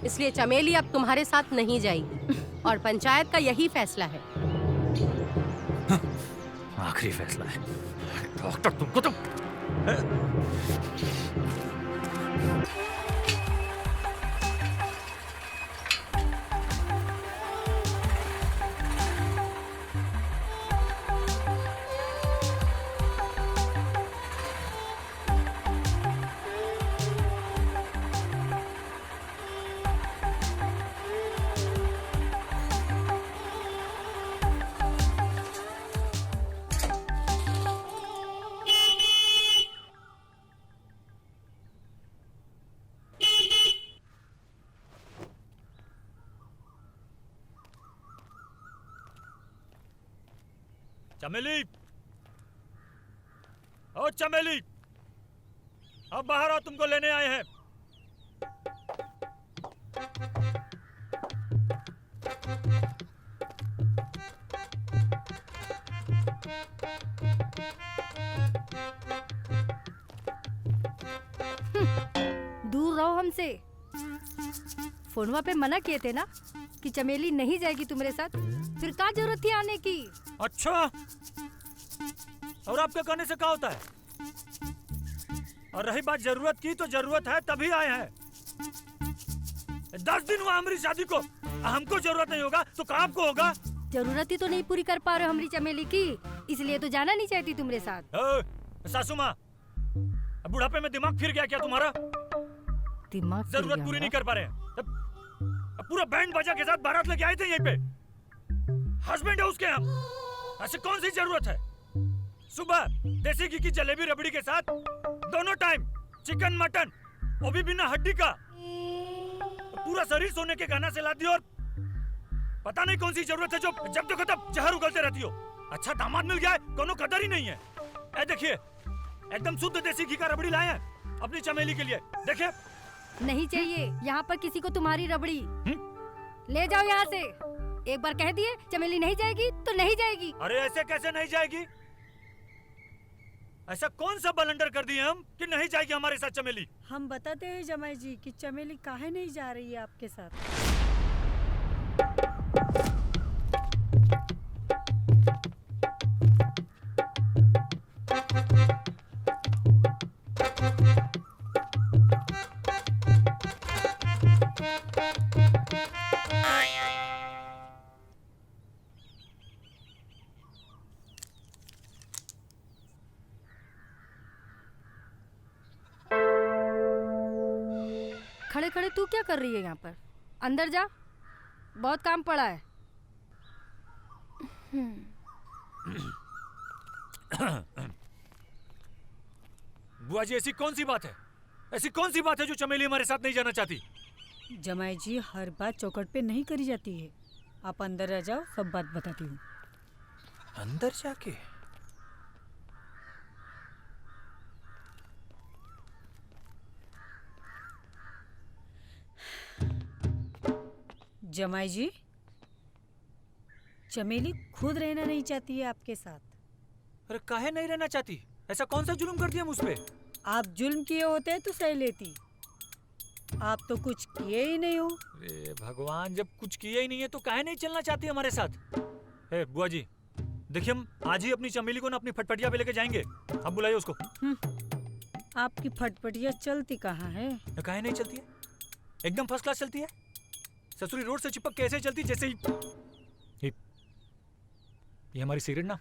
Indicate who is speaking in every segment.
Speaker 1: इसलिए चमेली अब तुम्हारे साथ नहीं जाएगी और पंचायत का यही फैसला है।
Speaker 2: आखिरी फैसला है। डॉक्टर तुमको तो
Speaker 3: चमेली, ओ चमेली, अब बाहर आओ, तुमको लेने आए हैं।
Speaker 4: दूर रहो हमसे। फोनवा पे मना किए थे ना कि चमेली नहीं जाएगी तुम्हारे साथ, फिर क्या जरूरत थी आने की?
Speaker 3: अच्छा, और आपके कहने से क्या होता है? और रही बात जरूरत की, तो जरूरत है तभी आए हैं। 10 दिन हुआ हमारी शादी को, हमको जरूरत नहीं होगा तो कहाँ आपको होगा?
Speaker 4: जरूरत ही तो नहीं पूरी कर पा रहे हो हमारी चमेली की, इसलिए तो जाना नहीं चाहती तुम्हारे साथ।
Speaker 3: सासू माँ, बुढ़ापे में दिमाग फिर गया क्या तुम्हारा?
Speaker 4: दिमाग
Speaker 3: जरूरत पूरी नहीं कर पा रहे हैं। अब पूरा बैंड बाजा के साथ बारात लेके आए थे यहीं पे। हस्बैंड है उसके हम, ऐसे कौन सी जरूरत है? सुबह देसी घी की जलेबी रबड़ी के साथ दोनों टाइम चिकन मटन, वो भी बिना हड्डी का। पूरा शरीर सोने के गहना से लाती हो, और पता नहीं कौन सी जरूरत है जो जब देखो तब जहर उगलते रहती हो। अच्छा दामाद मिल गया है, कोनो कदर ही नहीं है। ए देखिए, एकदम शुद्ध देसी घी का रबड़ी लाए हैं अपनी चमेली के लिए। देखिए,
Speaker 4: नहीं चाहिए यहाँ पर किसी को तुम्हारी रबड़ी। ले जाओ यहाँ से। एक बार कह दिए चमेली नहीं जाएगी तो नहीं जाएगी।
Speaker 3: अरे ऐसे कैसे नहीं जाएगी? ऐसा कौन सा बलंडर कर दिए हम कि नहीं जाएगी हमारे साथ चमेली?
Speaker 5: हम बताते हैं जमाई जी कि चमेली काहे नहीं जा रही है आपके साथ।
Speaker 4: खड़े खड़े तू क्या कर रही है यहाँ पर? अंदर जा, बहुत काम पड़ा है।
Speaker 3: बुआ जी, ऐसी कौन सी बात है? ऐसी कौन सी बात है जो चमेली हमारे साथ नहीं जाना चाहती?
Speaker 5: जमाई जी, हर बात चौखट पे नहीं करी जाती है। आप अंदर आ जाओ, सब बात बताती हूँ।
Speaker 2: अंदर जाके?
Speaker 5: जमाई जी, चमेली खुद रहना नहीं चाहती है आपके साथ।
Speaker 3: अरे काहे नहीं रहना चाहती? ऐसा कौन सा जुल्म कर दिया मुझ पे?
Speaker 5: आप जुल्म किए होते तो सही लेती। आप तो कुछ किए ही नहीं हो।
Speaker 3: अरे भगवान, जब कुछ किया ही नहीं है तो काहे नहीं चलना चाहती हमारे साथ? ए बुआ जी, देखिए हम आज ही अपनी चमेली को ना अपनी फटफटिया पे लेके जाएंगे। अब बुलाइए उसको।
Speaker 5: आपकी फटफटिया चलती कहाँ है?
Speaker 3: काहे नहीं चलती है? एकदम फर्स्ट क्लास चलती है। ससुरी रोड से चिपक कैसे चलती, जैसे ही ये हमारी सिगरेट ना,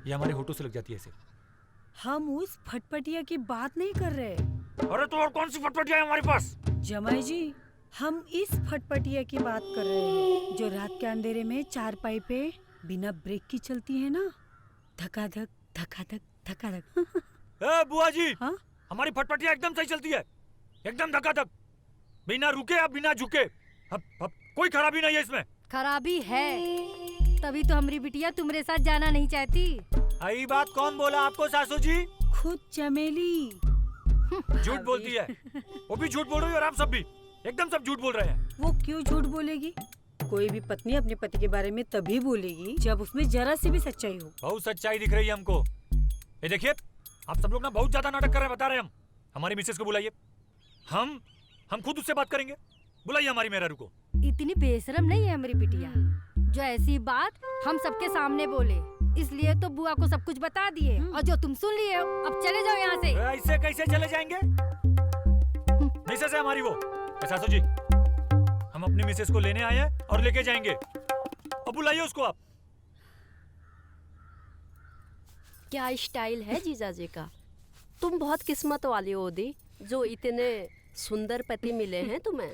Speaker 3: ये हमारे होठों से लग जाती है ऐसे।
Speaker 5: हम उस फटफटिया की बात नहीं कर रहे।
Speaker 3: अरे तो और कौन सी फटफटिया है हमारे पास?
Speaker 5: जमाई जी, हम इस फटफटिया की बात कर रहे हैं जो रात के अंधेरे में चारपाई पे बिना ब्रेक की चलती है ना, धकाधक धकाधक धकाधक।
Speaker 3: ए बुआ जी,
Speaker 5: हाँ?
Speaker 3: हमारी फटफटिया एकदम सही चलती है, एकदम धकाधक, बिना रुके या बिना झुके। अब कोई खराबी नहीं है इसमें।
Speaker 4: खराबी है, तभी तो हमारी बिटिया तुम्हारे साथ जाना नहीं चाहती।
Speaker 3: आई बात कौन बोला आपको सासू जी?
Speaker 5: खुद चमेली।
Speaker 3: झूठ बोलती है, वो भी झूठ बोल रही है और आप सब भी एकदम सब झूठ बोल रहे हैं।
Speaker 5: वो क्यों झूठ बोलेगी? कोई भी पत्नी अपने पति के बारे में तभी बोलेगी जब उसमें जरा सी भी सच्चाई हो।
Speaker 3: बहुत सच्चाई दिख रही है हमको। ये देखिए, आप सब लोग ना बहुत ज्यादा नाटक कर रहे हैं, बता रहे हैं हम। हमारी मिसेस को बुलाइए, हम खुद उससे बात करेंगे। बुलाइए हमारी मेहरारू को।
Speaker 4: इतनी बेशरम नहीं है हमारी बिटिया जो ऐसी बात हम सबके सामने बोले, इसलिए तो बुआ को सब कुछ बता दिए और जो तुम सुन लिए हो, अब चले जाओ यहाँ से।
Speaker 3: ऐसे कैसे चले जाएंगे? मिसेस है हमारी वो। सासू जी, हम अपनी मिसेस को लेने आए हैं और लेके जाएंगे। अब बुलाइए उसको आप।
Speaker 6: क्या स्टाइल है जीजाजी का। तुम बहुत किस्मत वाली हो दी, जो इतने सुंदर पति मिले हैं तुम्हें।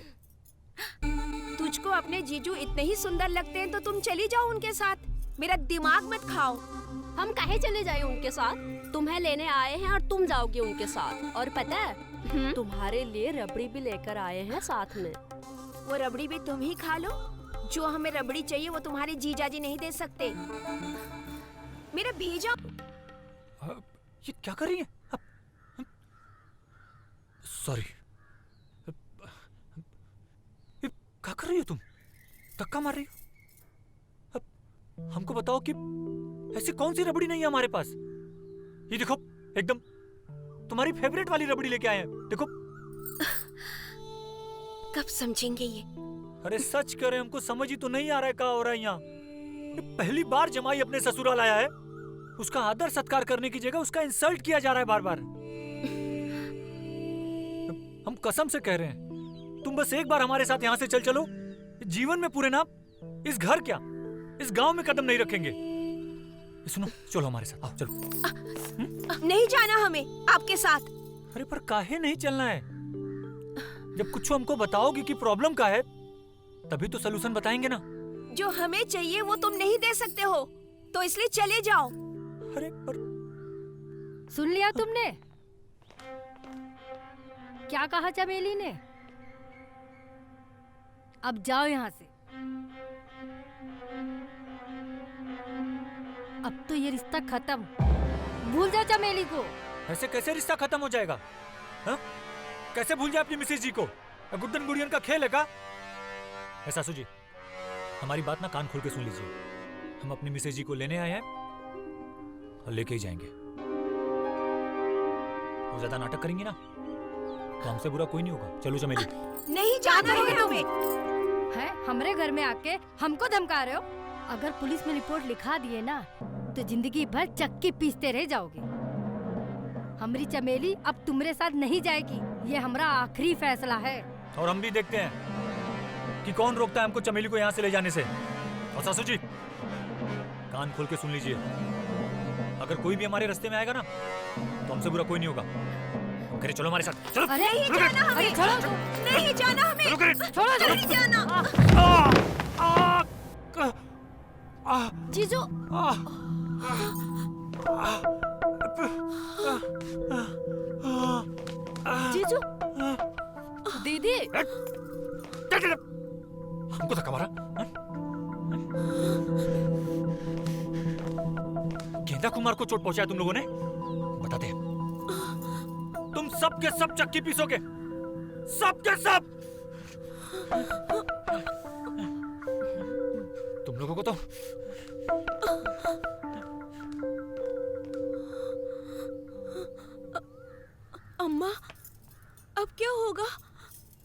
Speaker 7: तुझको अपने जीजू इतने ही सुंदर लगते हैं तो तुम चली जाओ उनके साथ, मेरा दिमाग मत खाओ।
Speaker 6: हम काहे चले जाए उनके साथ? तुम्हें लेने आए हैं और तुम जाओगे उनके साथ। और पता है तुम्हारे लिए रबड़ी भी लेकर आए हैं साथ में।
Speaker 7: वो रबड़ी भी तुम ही खा लो। जो हमें रबड़ी चाहिए वो तुम्हारे जीजाजी नहीं दे सकते। मेरा भेजा।
Speaker 3: ये क्या कर रही है? सॉरी। क्या कर रही हो तुम? धक्का मार रही हो? हमको बताओ कि ऐसी कौन सी रबड़ी नहीं है हमारे पास? ये देखो, एकदम तुम्हारी फेवरेट वाली रबड़ी लेके आए हैं। देखो।
Speaker 7: कब समझेंगे ये?
Speaker 3: अरे सच करे, हमको समझ ही तो नहीं आ रहा है क्या हो रहा है यहाँ। पहली बार जमाई अपने ससुराल आया है, उसका आदर सत्कार करने की जगह उसका इंसल्ट किया जा रहा है बार बार। हम कसम से कह रहे हैं, तुम बस एक बार हमारे साथ यहाँ से चल चलो। जीवन में पूरे ना इस घर क्या, इस गांव में कदम नहीं रखेंगे। सुनो, चलो हमारे साथ, आओ चलो।
Speaker 7: नहीं जाना हमें आपके साथ।
Speaker 3: अरे पर काहे नहीं चलना है? जब कुछ हमको बताओगे कि प्रॉब्लम का है, तभी तो सलूशन बताएंगे ना।
Speaker 7: जो हमें चाहिए वो तुम नहीं दे सकते हो, तो इसलिए चले जाओ।
Speaker 3: अरे पर
Speaker 4: सुन लिया तुमने क्या कहा चमेली ने? अब जाओ यहाँ से। अब तो ये रिश्ता खत्म। भूल जाओ चमेली को।
Speaker 3: ऐसे कैसे रिश्ता खत्म हो जाएगा? हा? कैसे भूल जाए अपनी मिसेज जी को? गुड्डन गुड़ियन का खेल है का? सासू जी, हमारी बात ना कान खोल के सुन लीजिए। हम अपनी मिसेज जी को लेने आए हैं और लेके ही जाएंगे। वो ज्यादा नाटक करेंगी ना तो हमसे बुरा कोई नहीं होगा। चलो चमेली।
Speaker 7: नहीं जाना है हमें।
Speaker 4: है हमारे घर में आके हमको धमका रहे हो? अगर पुलिस में रिपोर्ट लिखा दिए ना तो जिंदगी भर चक्की पीसते रह जाओगे। हमारी चमेली अब तुम्हारे साथ नहीं जाएगी, ये हमारा आखिरी फैसला है।
Speaker 3: और हम भी देखते हैं कि कौन रोकता है हमको चमेली को यहाँ से ले जाने से। और सासू जी, कान खोल के सुन लीजिए, अगर कोई भी हमारे रास्ते में आएगा ना तो हमसे बुरा कोई नहीं होगा। करे चलो हमारे साथ, चलो।
Speaker 7: नहीं जाना हमें। नहीं जाना हमें। नहीं जाना।
Speaker 6: जीजू जीजू दीदी
Speaker 3: हमको धक्का मारा। गेंदा कुमार को चोट पहुंचाया तुम लोगों ने? बताते हैं। तुम सब के सब चक्की पीसोगे, सब के सब। तुम लोगों को तो
Speaker 7: अम्मा, अब क्या होगा?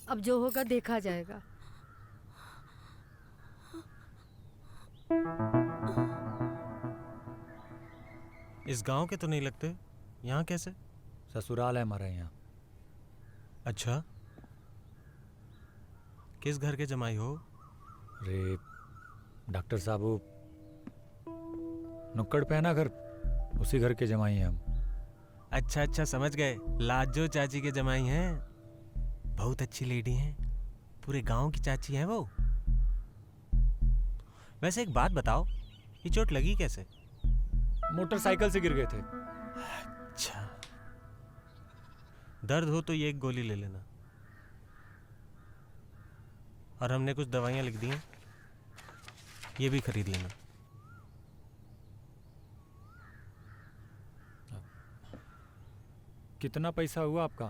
Speaker 4: अब जो होगा देखा जाएगा।
Speaker 8: इस गांव के तो नहीं लगते, यहाँ कैसे?
Speaker 3: ससुराल है हमारा यहाँ।
Speaker 8: अच्छा, किस घर के जमाई हो?
Speaker 3: अरे डॉक्टर साहब, वो नुक्कड़ पे है ना घर, उसी घर के जमाई हैं हम।
Speaker 8: अच्छा अच्छा, समझ गए। लाजो चाची के जमाई हैं। बहुत अच्छी लेडी हैं, पूरे गांव की चाची हैं वो। वैसे एक बात बताओ, ये चोट लगी कैसे?
Speaker 3: मोटरसाइकिल से गिर गए थे।
Speaker 8: अच्छा, दर्द हो तो ये एक गोली ले लेना, और हमने कुछ दवाइयाँ लिख दी हैं, ये भी खरीद लेना।
Speaker 3: कितना पैसा हुआ आपका?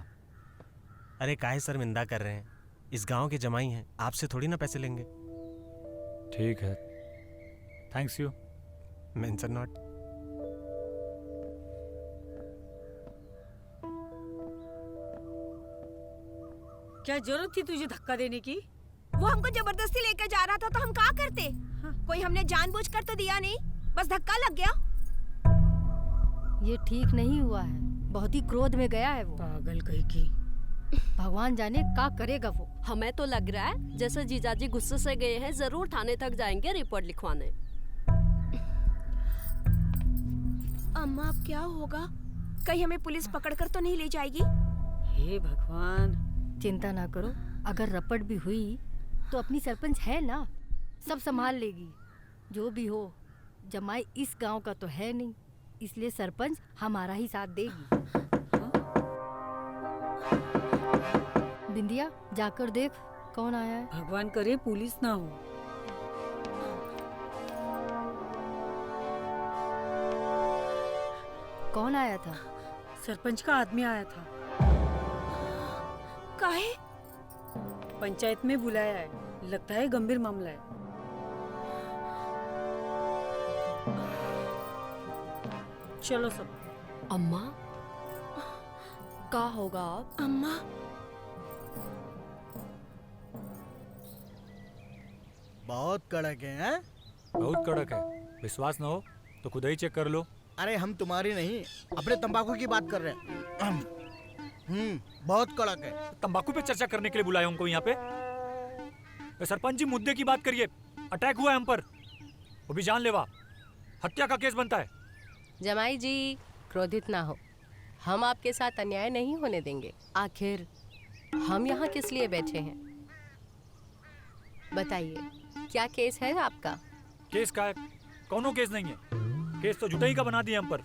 Speaker 8: अरे काहे शर्मिंदा कर रहे हैं, इस गांव के जमाई हैं, आपसे थोड़ी ना पैसे लेंगे।
Speaker 3: ठीक है, थैंक्स यू।
Speaker 8: Mention not.
Speaker 5: क्या जरूरत थी तुझे धक्का देने की?
Speaker 7: वो हमको जबरदस्ती लेकर जा रहा था तो हम क्या करते? कोई हमने जानबूझकर तो दिया नहीं, बस धक्का लग गया।
Speaker 4: ये ठीक नहीं हुआ है, बहुत ही क्रोध में गया है वो।
Speaker 5: पागल कहीं की।
Speaker 4: भगवान जाने क्या करेगा वो।
Speaker 6: हमें तो लग रहा है जैसे जीजाजी गुस्से से गए हैं, जरूर थाने तक जाएंगे रिपोर्ट लिखवाने।
Speaker 7: अम्मा अब क्या होगा? कहीं हमें पुलिस पकड़कर तो नहीं ले जाएगी?
Speaker 5: हे भगवान।
Speaker 4: चिंता ना करो, अगर रपट भी हुई तो अपनी सरपंच है ना, सब संभाल लेगी। जो भी हो, जमाई इस गांव का तो है नहीं, इसलिए सरपंच हमारा ही साथ देगी। बिंदिया, जाकर देख कौन आया है।
Speaker 5: भगवान करे पुलिस ना हो।
Speaker 4: कौन आया था?
Speaker 5: सरपंच का आदमी आया था,
Speaker 7: काहे?
Speaker 5: पंचायत में बुलाया है, लगता है गंभीर मामला है। चलो सब।
Speaker 6: अम्मा क्या होगा अब?
Speaker 7: अम्मा
Speaker 9: बहुत कड़क है, हैं?
Speaker 3: बहुत कड़क है, विश्वास ना हो तो खुद ही चेक कर लो।
Speaker 9: अरे हम तुम्हारी नहीं, अपने तंबाकू की बात कर रहे हैं। बहुत कड़क है।
Speaker 3: तंबाकू पे चर्चा करने के लिए बुलाया हमको यहाँ पे? सरपंच जी मुद्दे की बात करिए। अटैक हुआ है हम पर, वो भी जानलेवा, हत्या का केस बनता है।
Speaker 1: जमाई जी क्रोधित ना हो, हम आपके साथ अन्याय नहीं होने देंगे। आखिर हम यहाँ किस लिए बैठे हैं? बताइए, क्या केस है आपका?
Speaker 3: केस का है? कौनो केस नहीं है, केस तो जुटाई का बना दिया हम पर।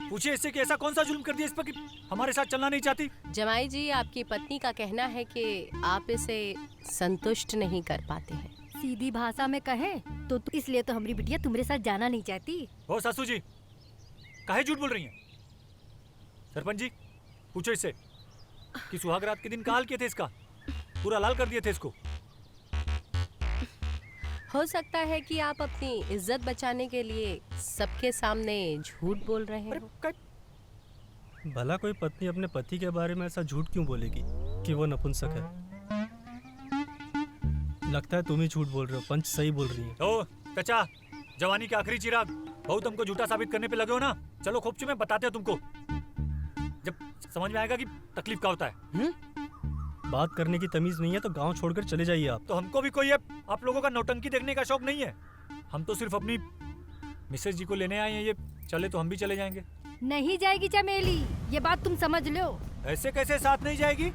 Speaker 3: पूछिए इससे कि ऐसा कौन सा जुल्म कर दिया इस पर कि हमारे साथ चलना नहीं चाहती।
Speaker 1: जमाई जी, आपकी पत्नी का कहना है कि आप इसे संतुष्ट नहीं कर पाते हैं।
Speaker 4: सीधी भाषा में कहें तो इसलिए तो हमारी बिटिया तुम्हारे साथ जाना नहीं चाहती।
Speaker 3: ओ सासू जी, काहे झूठ बोल रही हैं? सरपंच जी पूछो इससे कि सुहाग रात के दिन का हाल किए थे इसका, पूरा लाल कर दिए थे इसको।
Speaker 1: हो सकता है कि आप अपनी इज्जत बचाने के लिए सबके सामने झूठ बोल रहे हो।
Speaker 10: भला कोई पत्नी अपने पति के बारे में ऐसा झूठ क्यों बोलेगी कि वो नपुंसक है? लगता है तुम ही झूठ बोल रहे हो, पंच सही बोल रही है।
Speaker 3: ओ चाचा, जवानी के आखिरी चिराग, बहुत हमको झूठा साबित करने पे लगे हो ना। चलो खोपची में बताते हैं तुमको, जब समझ में आएगा कि तकलीफ क्या होता है।
Speaker 10: बात करने की तमीज नहीं है तो गांव छोड़कर चले जाइए आप।
Speaker 3: तो हमको भी कोई आप लोगों का नौटंकी देखने का शौक नहीं है। हम तो सिर्फ अपनी मिसेज जी को लेने आए हैं, ये चले तो हम भी चले जाएंगे।
Speaker 4: नहीं जाएगी चमेली, ये बात तुम समझ लो।
Speaker 3: ऐसे कैसे साथ नहीं जाएगी?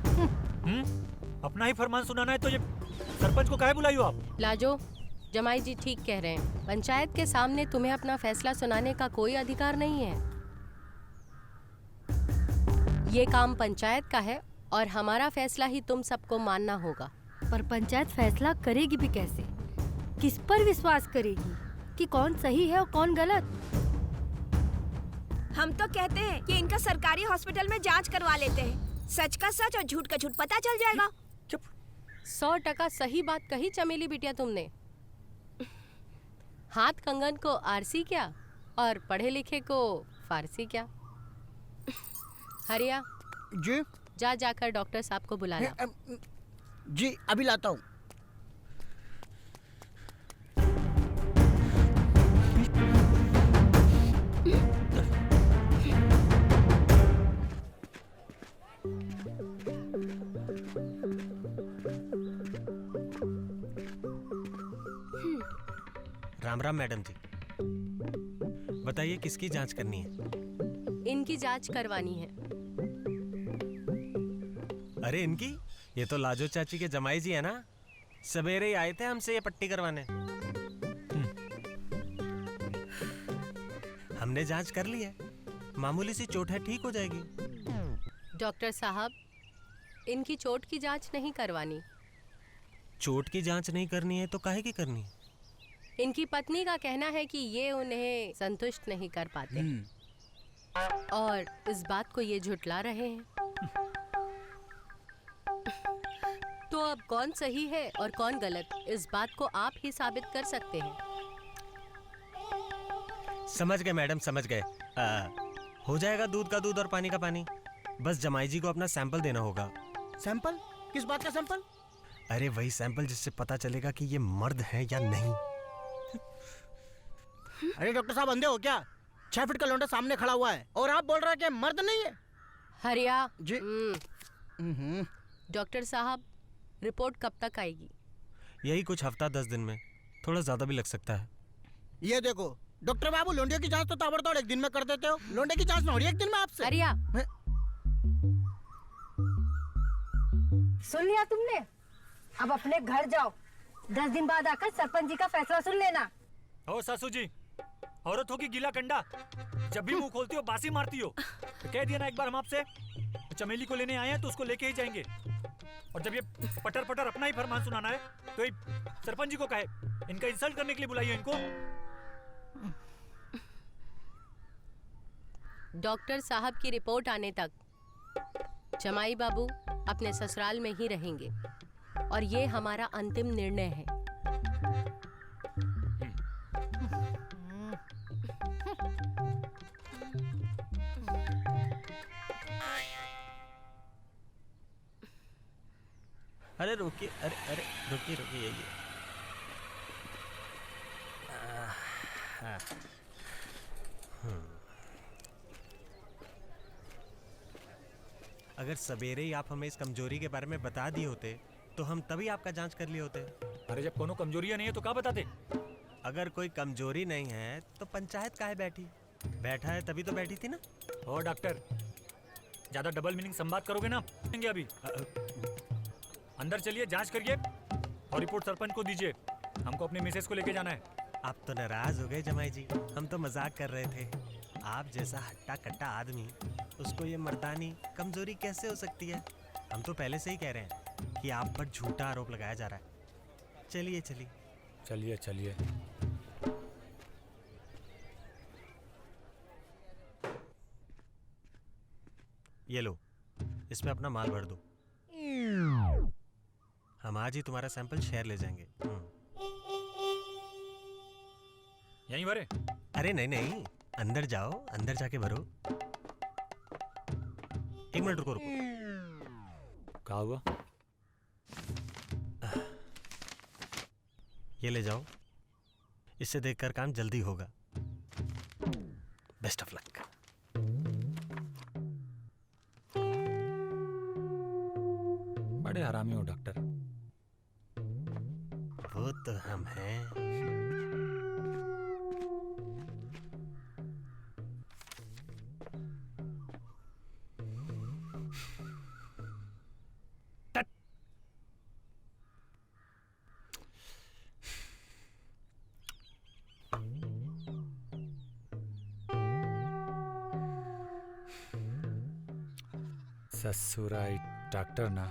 Speaker 3: अपना ही फरमान सुनाना है तो ये सरपंच को काहे बुलाई हो आप?
Speaker 1: लाजो, जमाई जी ठीक कह रहे हैं। पंचायत के सामने तुम्हें अपना फैसला सुनाने का कोई अधिकार नहीं है। ये काम पंचायत का है और हमारा फैसला ही तुम सबको मानना होगा।
Speaker 4: पर पंचायत फैसला करेगी भी कैसे? किस पर विश्वास करेगी कि कौन सही है और कौन गलत?
Speaker 7: हम तो कहते हैं कि इनका सरकारी हॉस्पिटल में जांच करवा लेते हैं, सच का सच और झूठ का झूठ पता चल जाएगा।
Speaker 1: 100% सही बात कही चमेली बिटिया तुमने। हाथ कंगन को आरसी क्या और पढ़े लिखे को फारसी क्या। हरिया
Speaker 9: जी
Speaker 1: जा जाकर डॉक्टर साहब को बुला ला।
Speaker 9: जी अभी लाता हूँ।
Speaker 8: राम राम मैडम जी, बताइए किसकी जांच करनी है?
Speaker 1: इनकी जांच करवानी है।
Speaker 8: अरे इनकी? ये तो लाजो चाची के जमाई जी है ना, सवेरे ही आए थे हमसे ये पट्टी करवाने। हमने जांच कर ली है, मामूली सी चोट है, ठीक हो जाएगी।
Speaker 1: डॉक्टर साहब, इनकी चोट की जांच नहीं करवानी।
Speaker 8: चोट की जांच नहीं करनी है तो काहे की करनी?
Speaker 1: इनकी पत्नी का कहना है कि ये उन्हें संतुष्ट नहीं कर पाते और इस बात को ये झुटला रहे हैं। तो अब कौन सही है और कौन गलत, इस बात को आप ही साबित कर सकते हैं।
Speaker 8: समझ गए मैडम, समझ गए। हो जाएगा दूध का दूध और पानी का पानी। बस जमाई जी को अपना सैंपल देना होगा।
Speaker 9: सैंपल? किस बात का सैंपल?
Speaker 8: अरे वही सैंपल जिससे पता चलेगा कि ये मर्द है या नहीं।
Speaker 9: अरे डॉक्टर साहब अंधे हो क्या? 6 फीट का लौंडा सामने खड़ा हुआ है और आप बोल रहे हैं कि मर्द नहीं है।
Speaker 1: हरिया
Speaker 9: जी।
Speaker 1: डॉक्टर साहब, रिपोर्ट कब तक आएगी?
Speaker 8: यही कुछ हफ्ता 10 दिन में, थोड़ा ज्यादा भी लग सकता है।
Speaker 9: ये देखो डॉक्टर बाबू, लोंडे की जांच तो ताबड़तोड़ 1 दिन में कर देते हो, लोंडे की जांच ना हो रही 1 दिन में आपसे।
Speaker 1: हरिया,
Speaker 4: सुन लिया तुमने? अब अपने घर जाओ, 10 दिन बाद आकर सरपंच जी का फैसला सुन लेना।
Speaker 3: ओ सासू जी, औरत होगी गीला कंडा, जब भी मुंह खोलती हो बासी मारती हो। तो कह दिया ना एक बार हम आपसे, चमेली को लेने आए हैं तो उसको लेके ही जाएंगे। और जब ये पटर पटर अपना ही फरमान सुनाना है तो ये सरपंच जी को कहे, इनका इंसल्ट करने के लिए बुलाइए इनको।
Speaker 1: डॉक्टर साहब की रिपोर्ट आने तक जमाई बाबू अपने ससुराल में ही रहेंगे और ये हमारा अंतिम निर्णय है।
Speaker 8: अरे रुकिए, अरे रुकिए यही। अगर सवेरे ही आप हमें इस कमजोरी के बारे में बता दिए होते तो हम तभी आपका जांच कर लिए होते।
Speaker 3: अरे जब कोनो कमजोरियां नहीं है तो क्या बताते?
Speaker 8: अगर कोई कमजोरी नहीं है तो पंचायत काहे बैठी? बैठा है तभी तो बैठी थी ना।
Speaker 3: ओ डॉक्टर, ज्यादा डबल मीनिंग संवाद करोगे ना अभी। अंदर चलिए, जांच करिए और रिपोर्ट सरपंच को दीजिए। हमको अपने मिसेस को लेके जाना है।
Speaker 8: आप तो नाराज हो गए जमाई जी, हम तो मजाक कर रहे थे। आप जैसा हट्टा कट्टा आदमी, उसको ये मर्दानी कमजोरी कैसे हो सकती है? हम तो पहले से ही कह रहे हैं कि आप पर झूठा आरोप लगाया जा रहा है। चलिए चलिए
Speaker 3: चलिए चलिए।
Speaker 8: ये लो, इसमें अपना माल भर दो। हम आज ही तुम्हारा सैंपल शहर ले जाएंगे।
Speaker 3: यहीं भरे?
Speaker 8: अरे नहीं, अंदर जाओ, अंदर जाके भरो। 1 मिनट रुको।
Speaker 3: क्या हुआ?
Speaker 8: ये ले जाओ, इससे देखकर काम जल्दी होगा। Best of luck.
Speaker 3: बड़े हरामी हो डॉक्टर।
Speaker 8: वो तो हम हैं।
Speaker 3: ससुराई डॉक्टर ना।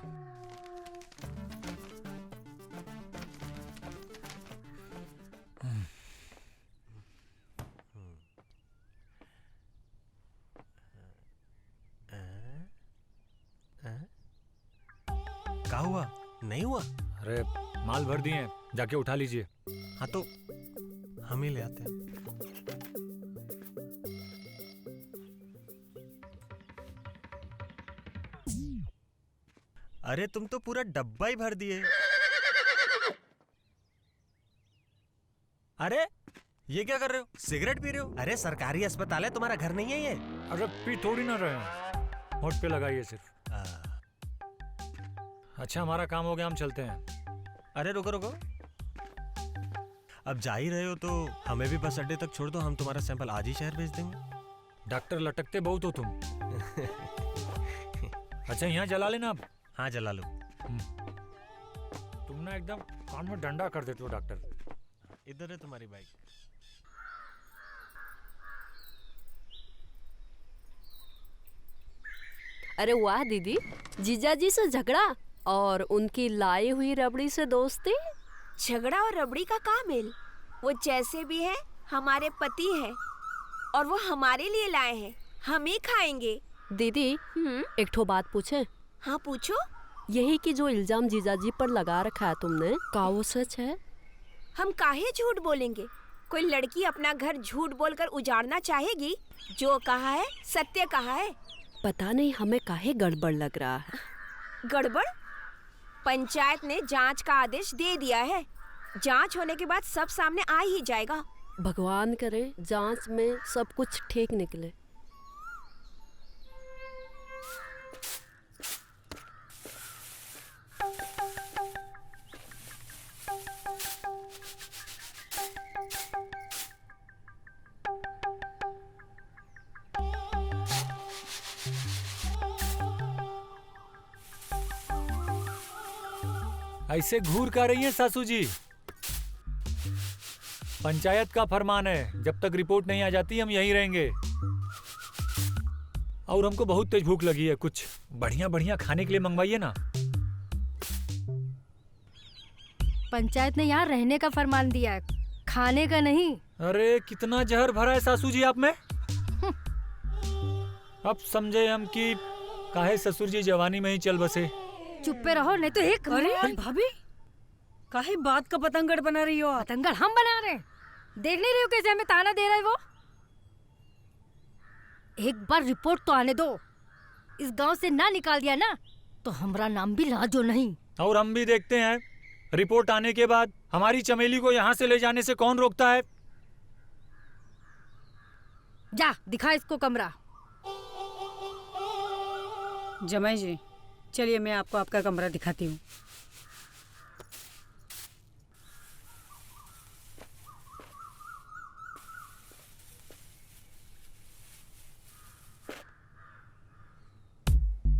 Speaker 8: क्या हुआ? नहीं हुआ?
Speaker 3: अरे माल भर दिए, जाके उठा लीजिए।
Speaker 8: हाँ तो हम ही ले आते हैं। अरे तुम तो पूरा डब्बा ही भर दिए। अरे ये क्या कर रहे हो? सिगरेट पी रहे हो? अरे सरकारी अस्पताल है, तुम्हारा घर नहीं है ये।
Speaker 3: अरे पी थोड़ी ना रहे हैं, होठ पे लगाइए सिर्फ। अच्छा हमारा काम हो गया, हम चलते हैं।
Speaker 8: अरे रुको रुको, अब जा ही रहे हो तो हमें भी बस अड्डे तक छोड़ दो, हम तुम्हारा सैंपल आज ही शहर भेज देंगे।
Speaker 3: डॉक्टर लटकते बहुत हो तुम। अच्छा यहाँ जला लेना अब।
Speaker 8: हाँ जला लो।
Speaker 3: तुम ना एकदम कान में डंडा कर देते हो डॉक्टर।
Speaker 8: इधर है तुम्हारी बाइक।
Speaker 6: अरे वाह दीदी, जीजाजी से झगड़ा और उनकी लाई हुई रबड़ी से दोस्ती।
Speaker 7: झगड़ा और रबड़ी का क्या मेल? वो जैसे भी है हमारे पति है और वो हमारे लिए लाए हैं, हम ही खाएंगे।
Speaker 6: दीदी एक ठो बात पूछे?
Speaker 7: हाँ पूछो।
Speaker 6: यही कि जो इल्जाम जीजाजी पर लगा रखा है तुमने, का वो सच है?
Speaker 7: हम काहे झूठ बोलेंगे? कोई लड़की अपना घर झूठ बोलकर उजाड़ना चाहेगी? जो कहा है सत्य कहा है।
Speaker 6: पता नहीं हमें काहे गड़बड़ लग रहा है।
Speaker 7: गड़बड़? पंचायत ने जांच का आदेश दे दिया है। जांच होने के बाद सब सामने आ ही जाएगा।
Speaker 6: भगवान करे जांच में सब कुछ ठीक निकले।
Speaker 3: ऐसे घूर कर रही हैं सासू जी? पंचायत का फरमान है, जब तक रिपोर्ट नहीं आ जाती हम यहीं रहेंगे। और हमको बहुत तेज भूख लगी है, कुछ बढ़िया बढ़िया खाने के लिए मंगवाइए ना।
Speaker 4: पंचायत ने यहाँ रहने का फरमान दिया है, खाने का नहीं।
Speaker 3: अरे कितना जहर भरा है सासू जी आप में। अब समझे हम कि काहे ससुर जी जवानी में ही चल बसे।
Speaker 4: चुप पे रहो, नहीं तो एक।
Speaker 5: अरे भाभी, काहे बात का पतंगड़ बना रही हो आप?
Speaker 4: पतंगड़ हम बना रहे हैं, देख नहीं रही हो कैसे हमें ताना दे रहा है वो? एक बार रिपोर्ट तो आने दो। इस गांव से ना निकाल दिया ना तो हमारा नाम भी लाजो नहीं।
Speaker 3: और हम भी देखते हैं रिपोर्ट आने के बाद हमारी चमेली को यहाँ से ले जाने से कौन रोकता है।
Speaker 4: जा दिखा इसको कमरा।
Speaker 5: जमाई जी, चलिए मैं आपको आपका कमरा दिखाती हूँ।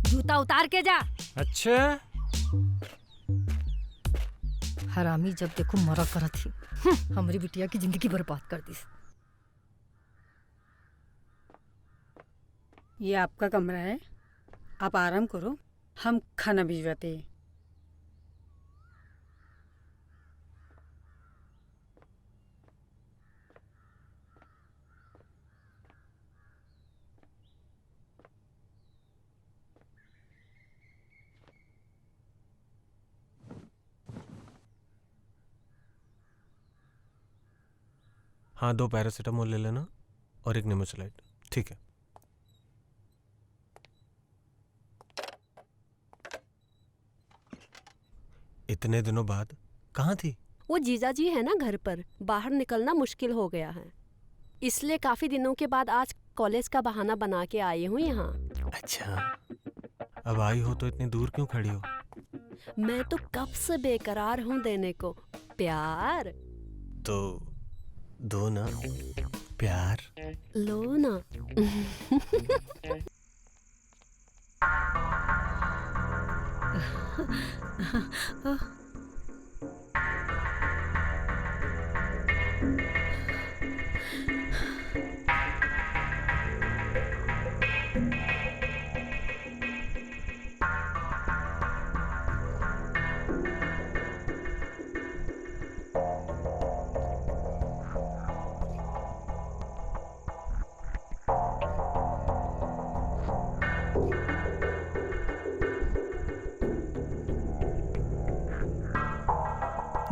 Speaker 4: जूता उतार के जा।
Speaker 3: अच्छा,
Speaker 4: हरामी जब देखो मरा करा थी। हमारी बिटिया की जिंदगी बर्बाद कर दी।
Speaker 5: ये आपका कमरा है, आप आराम करो, हम खाना भिजवाते हैं।
Speaker 8: हाँ, 2 पैरासीटामोल ले लेना और 1 नेमोसिलाइट। ठीक है। इतने दिनों बाद कहाँ थी?
Speaker 6: वो जीजाजी है ना घर पर, बाहर निकलना मुश्किल हो गया है, इसलिए काफी दिनों के बाद आज कॉलेज का बहाना बना के आई हूँ यहाँ।
Speaker 8: अच्छा, अब आई हो तो इतनी दूर क्यों खड़ी हो?
Speaker 6: मैं तो कब से बेकरार हूँ देने को प्यार।
Speaker 8: तो दो ना प्यार।
Speaker 6: लो ना।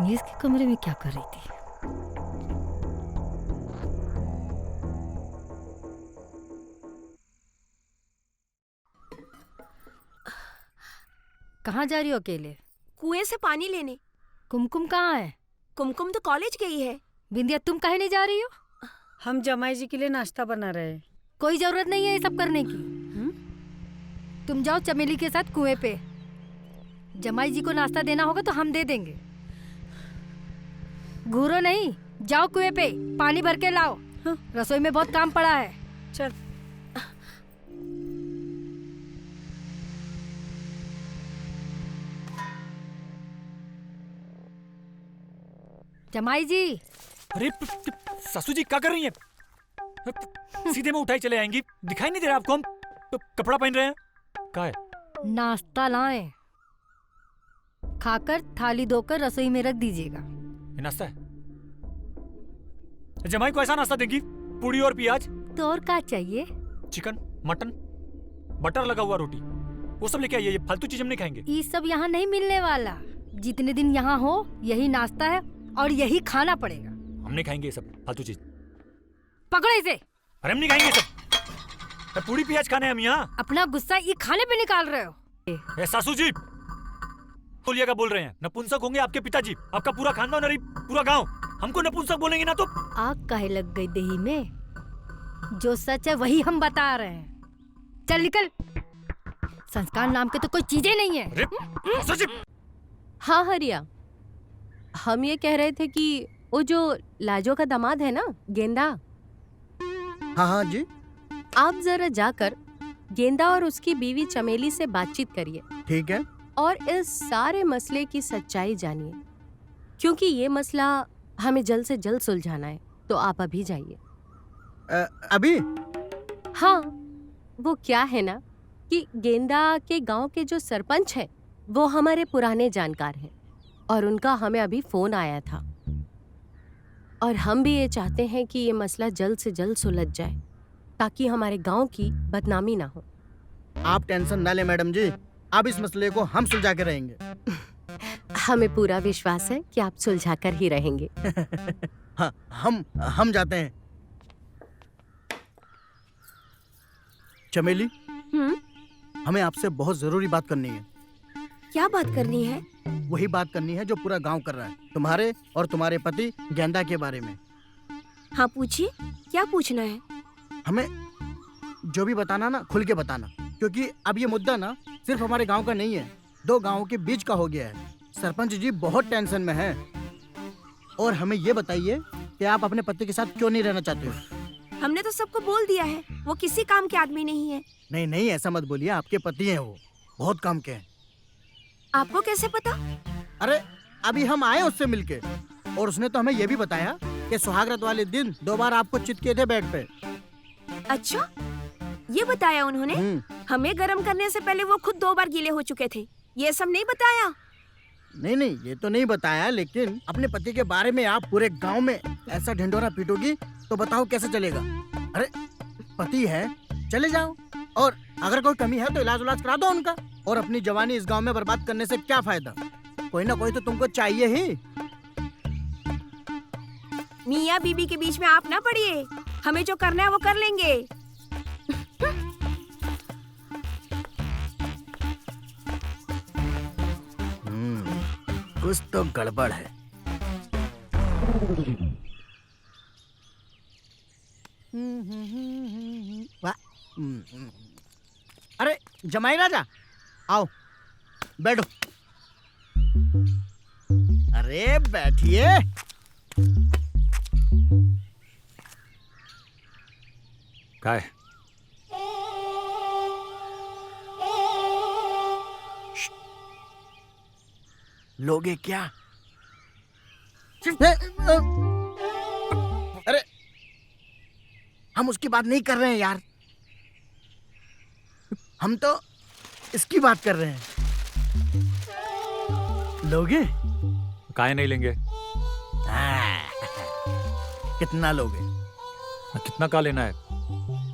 Speaker 4: ये इसके कमरे में क्या कर रही थी? कहाँ जा रही हो अकेले?
Speaker 7: कुएं से पानी लेने।
Speaker 4: कुमकुम कहाँ है?
Speaker 7: कुमकुम तो कॉलेज गई है।
Speaker 4: बिंदिया तुम काहे नहीं जा रही हो?
Speaker 5: हम जमाई जी के लिए नाश्ता बना रहे हैं।
Speaker 4: कोई जरूरत नहीं है ये सब करने की। तुम जाओ चमेली के साथ कुएं पे। जमाई जी को नाश्ता देना होगा तो हम दे देंगे। घूरो नहीं, जाओ कुएं पे पानी भर के लाओ। रसोई में बहुत काम पड़ा है।
Speaker 5: चल।
Speaker 4: जमाई जी।
Speaker 3: अरे सासू जी क्या कर रही हैं? सीधे में उठाई चले आएंगी, दिखाई नहीं दे रहा आपको हम तो कपड़ा पहन रहे हैं? क्या है?
Speaker 4: नाश्ता लाएं, खाकर थाली धोकर रसोई में रख दीजिएगा।
Speaker 3: ये नाश्ता है? जमाई को ऐसा नाश्ता देंगी? पूरी और प्याज?
Speaker 4: तो और क्या चाहिए?
Speaker 3: चिकन, मटन, बटर लगा हुआ रोटी, वो सब लेके आइए। ये फालतू चीज हम नहीं खाएंगे।
Speaker 4: ये सब यहाँ नहीं मिलने वाला। जितने दिन यहाँ हो यही नाश्ता है और यही खाना पड़ेगा।
Speaker 3: हम नहीं खाएंगे ये सब फालतू चीज।
Speaker 4: पकड़ो इसे।
Speaker 3: अरे हम नहीं खाएंगे ये सब। पूरी प्याज खाने हम यहाँ।
Speaker 4: अपना गुस्सा ये खाने पे निकाल रहे हो।
Speaker 3: ए सासू जी, तौलिया का बोल रहे हैं? नपुंसक होंगे आपके पिताजी, आपका पूरा खानदान और ये पूरा गांव हमको नपुंसक बोलेंगे ना तो।
Speaker 4: आग काहे लग गई दही में? जो सच है वही हम बता रहे हैं। चल निकल। संस्कार नाम के तो कोई चीजें नहीं है।
Speaker 3: अरे सचिव!
Speaker 1: हाँ हरिया, हम ये कह रहे थे कि वो जो लाजो का दामाद है ना, गेंदा,
Speaker 9: हाँ हाँ जी।
Speaker 1: आप जरा जाकर गेंदा और उसकी बीवी चमेली से बातचीत करिए
Speaker 9: ठीक है।
Speaker 1: और इस सारे मसले की सच्चाई जानिए, क्योंकि ये मसला हमें जल्द से जल्द सुलझाना है। तो आप अभी जाइए।
Speaker 9: अभी?
Speaker 1: हाँ, वो क्या है ना कि गेंदा के गांव के जो सरपंच है वो हमारे पुराने जानकार हैं और उनका हमें अभी फोन आया था, और हम भी ये चाहते हैं कि ये मसला जल्द से जल्द सुलझ जाए ताकि हमारे गांव की बदनामी ना हो।
Speaker 9: आप टेंशन ना लें मैडम जी, अब इस मसले को हम सुलझा के रहेंगे।
Speaker 1: हमें पूरा विश्वास है कि आप सुलझा कर ही रहेंगे।
Speaker 9: हाँ, हम जाते हैं। चमेली, हमें आपसे बहुत जरूरी बात करनी है।
Speaker 7: क्या बात करनी है?
Speaker 9: वही बात करनी है जो पूरा गांव कर रहा है, तुम्हारे और तुम्हारे पति गेंदा के बारे में।
Speaker 7: हाँ पूछिए, क्या पूछना है?
Speaker 9: हमें जो भी बताना ना खुल के बताना, क्योंकि अब ये मुद्दा ना सिर्फ हमारे गांव का नहीं है, 2 गांवों के बीच का हो गया है। सरपंच जी बहुत टेंशन में हैं और हमें ये बताइए कि आप अपने पति के साथ क्यों नहीं रहना चाहते हो?
Speaker 7: हमने तो सबको बोल दिया है, वो किसी काम के आदमी नहीं है।
Speaker 9: नहीं नहीं, ऐसा मत बोलिए, आपके पति हैं, वो बहुत काम के हैं।
Speaker 7: आपको कैसे पता?
Speaker 9: अरे अभी हम आए उससे मिलके, और उसने तो हमें ये भी बताया कि सुहागरात वाले दिन 2 बार आपको चित किए थे बेड पे।
Speaker 7: अच्छा, ये बताया उन्होंने? हमें गर्म करने से पहले वो खुद 2 बार गीले हो चुके थे, ये सब नहीं बताया?
Speaker 9: नहीं नहीं, ये तो नहीं बताया, लेकिन अपने पति के बारे में आप पूरे गांव में ऐसा ढिंढोरा पीटोगी तो बताओ कैसे चलेगा? अरे पति है, चले जाओ, और अगर कोई कमी है तो इलाज करा दो उनका, और अपनी जवानी इस गांव में बर्बाद करने से क्या फायदा? कोई ना कोई तो तुमको चाहिए ही।
Speaker 7: मियाँ बीबी के बीच में आप ना पड़िए, हमें जो करना है वो कर लेंगे।
Speaker 9: कुछ तो गड़बड़ है। अरे जमाई राजा, आओ बैठो। अरे बैठिए।
Speaker 3: क्या है?
Speaker 9: लोगे क्या? अरे हम उसकी बात नहीं कर रहे हैं यार, हम तो इसकी बात कर रहे हैं। लोगे?
Speaker 3: काहे नहीं लेंगे?
Speaker 9: कितना लोगे?
Speaker 3: कितना का लेना है?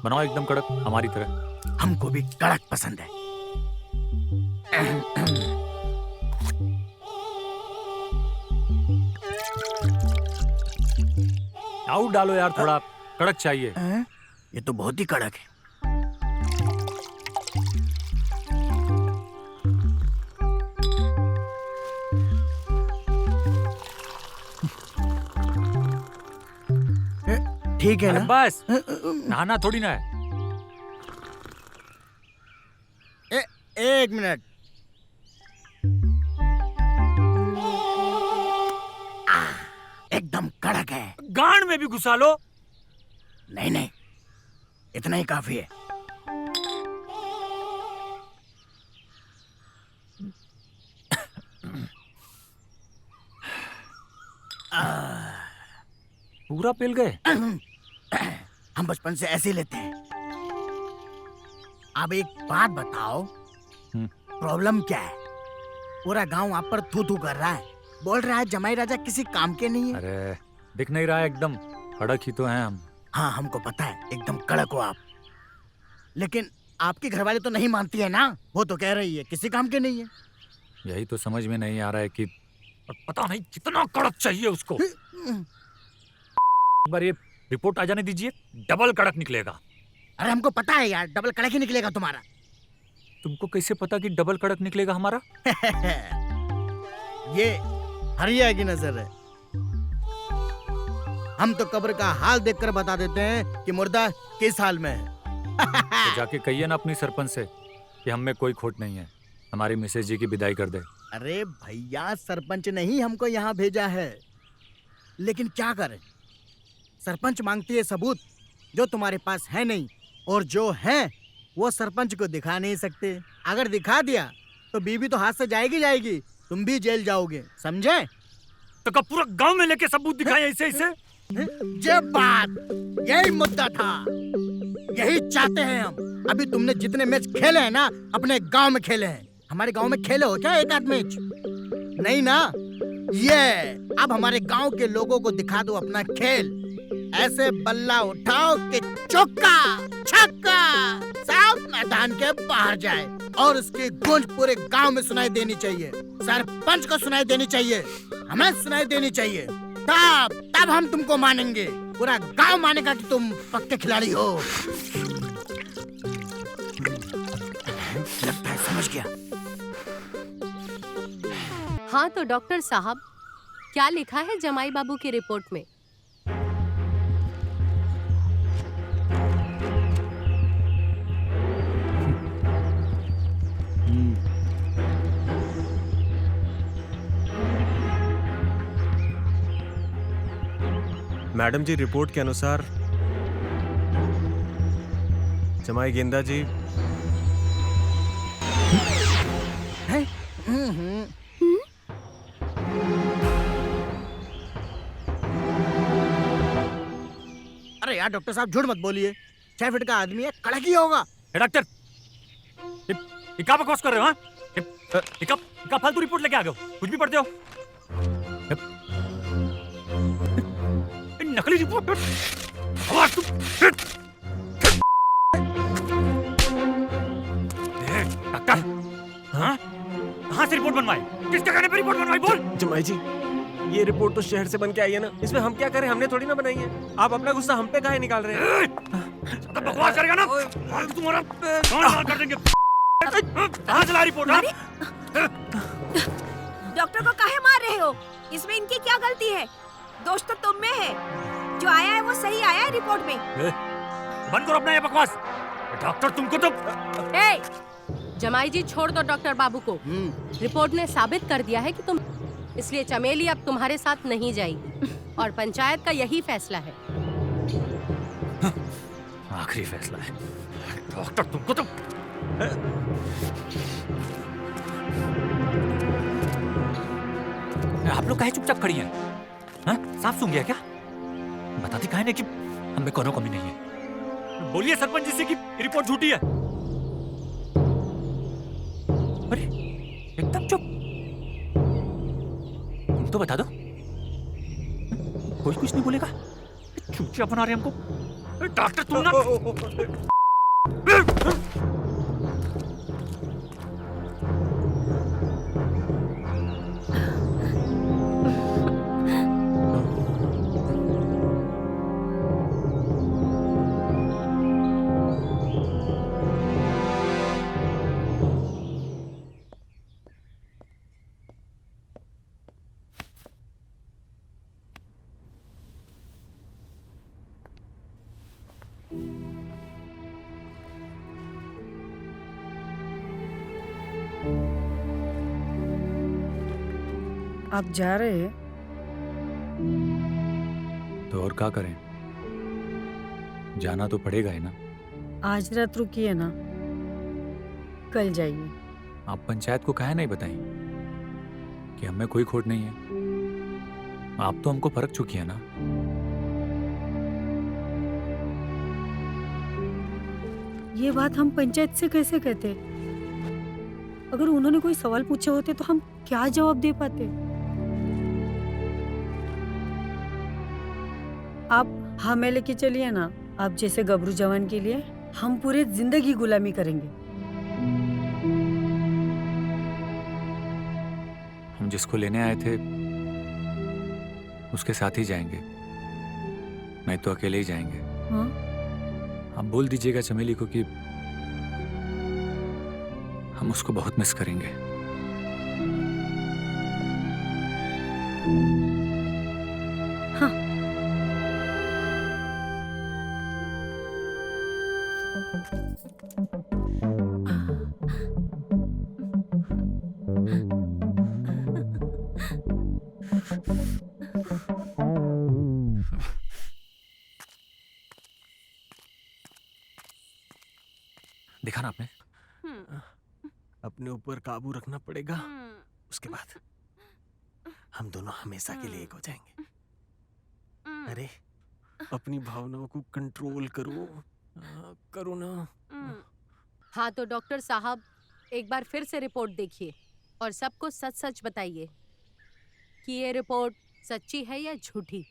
Speaker 3: बनाओ एकदम कड़क, हमारी तरह।
Speaker 9: हमको भी कड़क पसंद है।
Speaker 3: आउट डालो यार, थोड़ा कड़क चाहिए।
Speaker 9: ये तो बहुत ही कड़क है। ठीक है ना?
Speaker 3: बस नहाना थोड़ी ना है।
Speaker 9: एक मिनट। एकदम कड़क है।
Speaker 3: गांड में भी घुसा लो।
Speaker 9: नहीं नहीं, इतना ही काफी है।
Speaker 3: पूरा पिल गए?
Speaker 9: हम बचपन से ऐसे ही लेते हैं। अब एक बात बताओ, प्रॉब्लम क्या है? पूरा गांव आप पर थू थू कर रहा है, बोल रहा है जमाई राजा किसी काम के नहीं है।
Speaker 3: अरे दिख नहीं रहा है? एकदम कड़क ही तो हैं हम।
Speaker 9: हाँ हमको पता है, एकदम कड़क हो आप, लेकिन आपकी घरवाली तो नहीं मानती है ना। वो तो कह रही है किसी काम के नहीं है।
Speaker 3: यही तो समझ में नहीं आ रहा है कि पता नहीं कितना कड़क चाहिए उसको। एक बार ये रिपोर्ट आ जाने दीजिए, डबल कड़क निकलेगा।
Speaker 9: अरे हमको पता है यार, डबल कड़क ही निकलेगा तुम्हारा।
Speaker 3: तुमको कैसे पता कि डबल कड़क निकलेगा हमारा?
Speaker 9: ये हरिया की नजर है। हम तो कब्र का हाल देखकर बता देते हैं कि मुर्दा किस हाल में है।
Speaker 2: तो जाके कहिए ना अपनी सरपंच से कि हम में कोई खोट नहीं है, हमारी मिसेज जी की विदाई कर दे।
Speaker 9: अरे भैया, सरपंच ने ही हमको यहाँ भेजा है, लेकिन क्या करें, सरपंच मांगती है सबूत जो तुम्हारे पास है नहीं, और जो है वो सरपंच को दिखा नहीं सकते। अगर दिखा दिया तो बीवी तो हाथ से जाएगी जाएगी, तुम भी जेल जाओगे, समझे?
Speaker 3: तो कब पूरा गांव में लेके सबूत दिखाए ऐसे ऐसे?
Speaker 9: ये बात, यही मुद्दा था, यही चाहते हैं हम। अभी तुमने जितने मैच खेले हैं ना, अपने गांव में खेले हैं। हमारे गांव में खेले हो क्या एक आध मैच? नहीं ना। ये अब हमारे गांव के लोगों को दिखा दो अपना खेल। ऐसे बल्ला उठाओ कि चौका छक्का सब मैदान के बाहर जाए, और उसकी गूंज पूरे गांव में सुनाई देनी चाहिए। सरपंच को सुनाई देनी चाहिए, हमें सुनाई देनी चाहिए। तब हम तुमको मानेंगे, पूरा गांव मानेगा कि तुम पक्के खिलाड़ी हो। लगता है समझ गया।
Speaker 1: हाँ तो डॉक्टर साहब, क्या लिखा है जमाई बाबू की रिपोर्ट में?
Speaker 8: मैडम जी, रिपोर्ट के अनुसार जमाई गेंदा जी
Speaker 9: है? अरे यार डॉक्टर साहब, झूठ मत बोलिए, 6 फीट का आदमी है, कड़क ही होगा।
Speaker 3: डॉक्टर, ये क्या बकवास कर रहे हो? ये फालतू रिपोर्ट लेके आ गए हो, कुछ भी पढ़ते हो? नकली रिपोर्ट। डॉक्टर, हाँ? कहाँ से रिपोर्ट बनवाई? किसके कहने पे रिपोर्ट बनवाई? बोल।
Speaker 8: जमाई जी, ये रिपोर्ट तो शहर से बन के आई है ना, इसमें हम क्या करें? हमने थोड़ी ना बनाई है। आप अपना गुस्सा हम पे काहे निकाल रहे हैं?
Speaker 3: तो बकवास करेगा ना, तुम्हारा कान कर देंगे। कहाँ से ला रिपोर्ट?
Speaker 7: डॉक्टर को काहे मार रहे हो? इसमें इनकी क्या गलती है? दोष तो तुम में है। जो आया है वो सही आया है रिपोर्ट में।
Speaker 3: बंद करो अपना ये बकवास। डॉक्टर तुमको तो
Speaker 1: जमाई जी, छोड़ दो डॉक्टर बाबू को। रिपोर्ट ने साबित कर दिया है कि तुम, इसलिए चमेली अब तुम्हारे साथ नहीं जाएगी, और पंचायत का यही फैसला है।
Speaker 3: आखिरी फैसला है। डॉक्टर तुमको तो आप लोग काहे चुपचाप खड़ी हैं? हाँ? सांप सूंघ गया क्या? बताती काहे नहीं कि हमें कोनो कमी नहीं है? बोलिए सरपंच जी से कि रिपोर्ट झूठी है। अरे एकदम चुप। तुम तो बता दो, कोई कुछ नहीं बोलेगा। चुपचाप बना रहे हमको। डॉक्टर तुम ना
Speaker 5: आप जा रहे हैं?
Speaker 2: तो और क्या करें, जाना तो पड़ेगा ही ना।
Speaker 5: आज रात रुकिए ना, कल जाइए।
Speaker 2: आप पंचायत को काहे नहीं बताएं कि हमें कोई खोट नहीं है? आप तो हमको परख चुकी है ना।
Speaker 5: ये बात हम पंचायत से कैसे कहते? अगर उन्होंने कोई सवाल पूछे होते तो हम क्या जवाब दे पाते? आप हमें लेके चलिए ना। आप जैसे गबरू जवान के लिए हम पूरे जिंदगी गुलामी करेंगे।
Speaker 2: हम जिसको लेने आए थे उसके साथ ही जाएंगे, नहीं तो अकेले ही जाएंगे।
Speaker 5: हाँ?
Speaker 2: आप बोल दीजिएगा चमेली को कि हम उसको बहुत मिस करेंगे। देखा ना आपने?
Speaker 8: अपने ऊपर काबू रखना पड़ेगा, उसके बाद हम दोनों हमेशा के लिए एक हो जाएंगे। अरे अपनी भावनाओं को कंट्रोल करो, करो ना।
Speaker 1: हाँ तो डॉक्टर साहब एक बार फिर से रिपोर्ट देखिए और सबको सच सच बताइए कि ये रिपोर्ट सच्ची है या झूठी।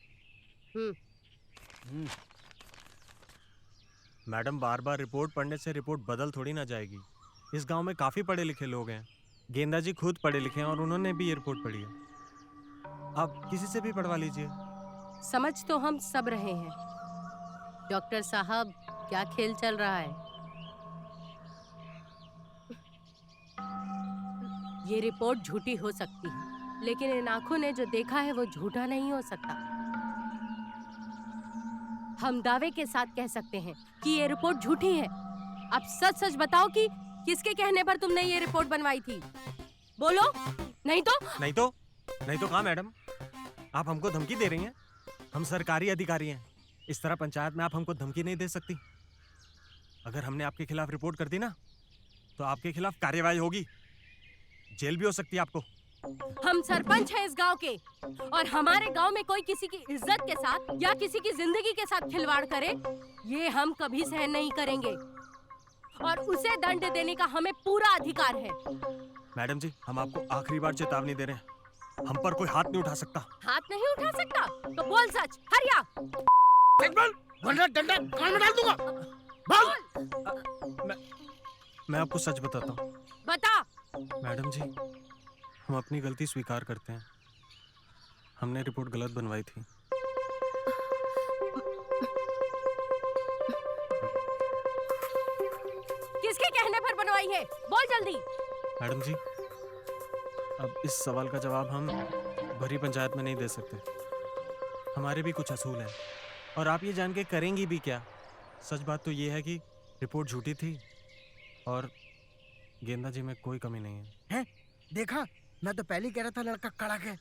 Speaker 8: मैडम, बार बार रिपोर्ट पढ़ने से रिपोर्ट बदल थोड़ी ना जाएगी। इस गांव में काफी पढ़े लिखे लोग हैं। गेंदा जी खुद पढ़े लिखे हैं और उन्होंने भी ये रिपोर्ट पढ़ी है। आप किसी से भी पढ़वा लीजिए।
Speaker 1: समझ तो हम सब रहे हैं डॉक्टर साहब, क्या खेल चल रहा है। ये रिपोर्ट झूठी हो सकती है, लेकिन इन आंखों ने जो देखा है वो झूठा नहीं हो सकता। हम दावे के साथ कह सकते हैं कि ये रिपोर्ट झूठी है। अब सच सच बताओ कि किसके कहने पर तुमने ये रिपोर्ट बनवाई थी। बोलो, नहीं तो
Speaker 8: कहाँ मैडम? आप हमको धमकी दे रही हैं? हम सरकारी अधिकारी हैं। इस तरह पंचायत में आप हमको धमकी नहीं दे सकती। अगर हमने आपके खिलाफ रिपोर्ट कर दी ना, तो आपके खिलाफ कार्यवाही होगी, जेल भी हो सकती है आपको।
Speaker 1: हम सरपंच हैं इस गांव के और हमारे गांव में कोई किसी की इज्जत के साथ या किसी की जिंदगी के साथ खिलवाड़ करे, ये हम कभी सहन नहीं करेंगे और उसे दंड देने का हमें पूरा अधिकार है।
Speaker 8: मैडम जी, हम आपको आखिरी बार चेतावनी दे रहे हैं, हम पर कोई हाथ नहीं उठा सकता।
Speaker 1: हाथ नहीं उठा सकता तो बोल सच। हरिया
Speaker 9: वरना डंडा कान में डाल दूंगा। बोल।
Speaker 8: मैं आपको सच बताता हूँ।
Speaker 1: बता।
Speaker 8: मैडम जी, हम अपनी गलती स्वीकार करते हैं। हमने रिपोर्ट गलत बनवाई थी।
Speaker 1: किसके कहने पर बनवाई है? बोल जल्दी।
Speaker 8: मैडम जी, अब इस सवाल का जवाब हम भरी पंचायत में नहीं दे सकते। हमारे भी कुछ असूल हैं और आप ये जान के करेंगी भी क्या। सच बात तो ये है कि रिपोर्ट झूठी थी और गेंदा जी में कोई कमी नहीं है।
Speaker 9: हैं? देखा, मैं तो पहले ही कह रहा था लड़का कड़क है।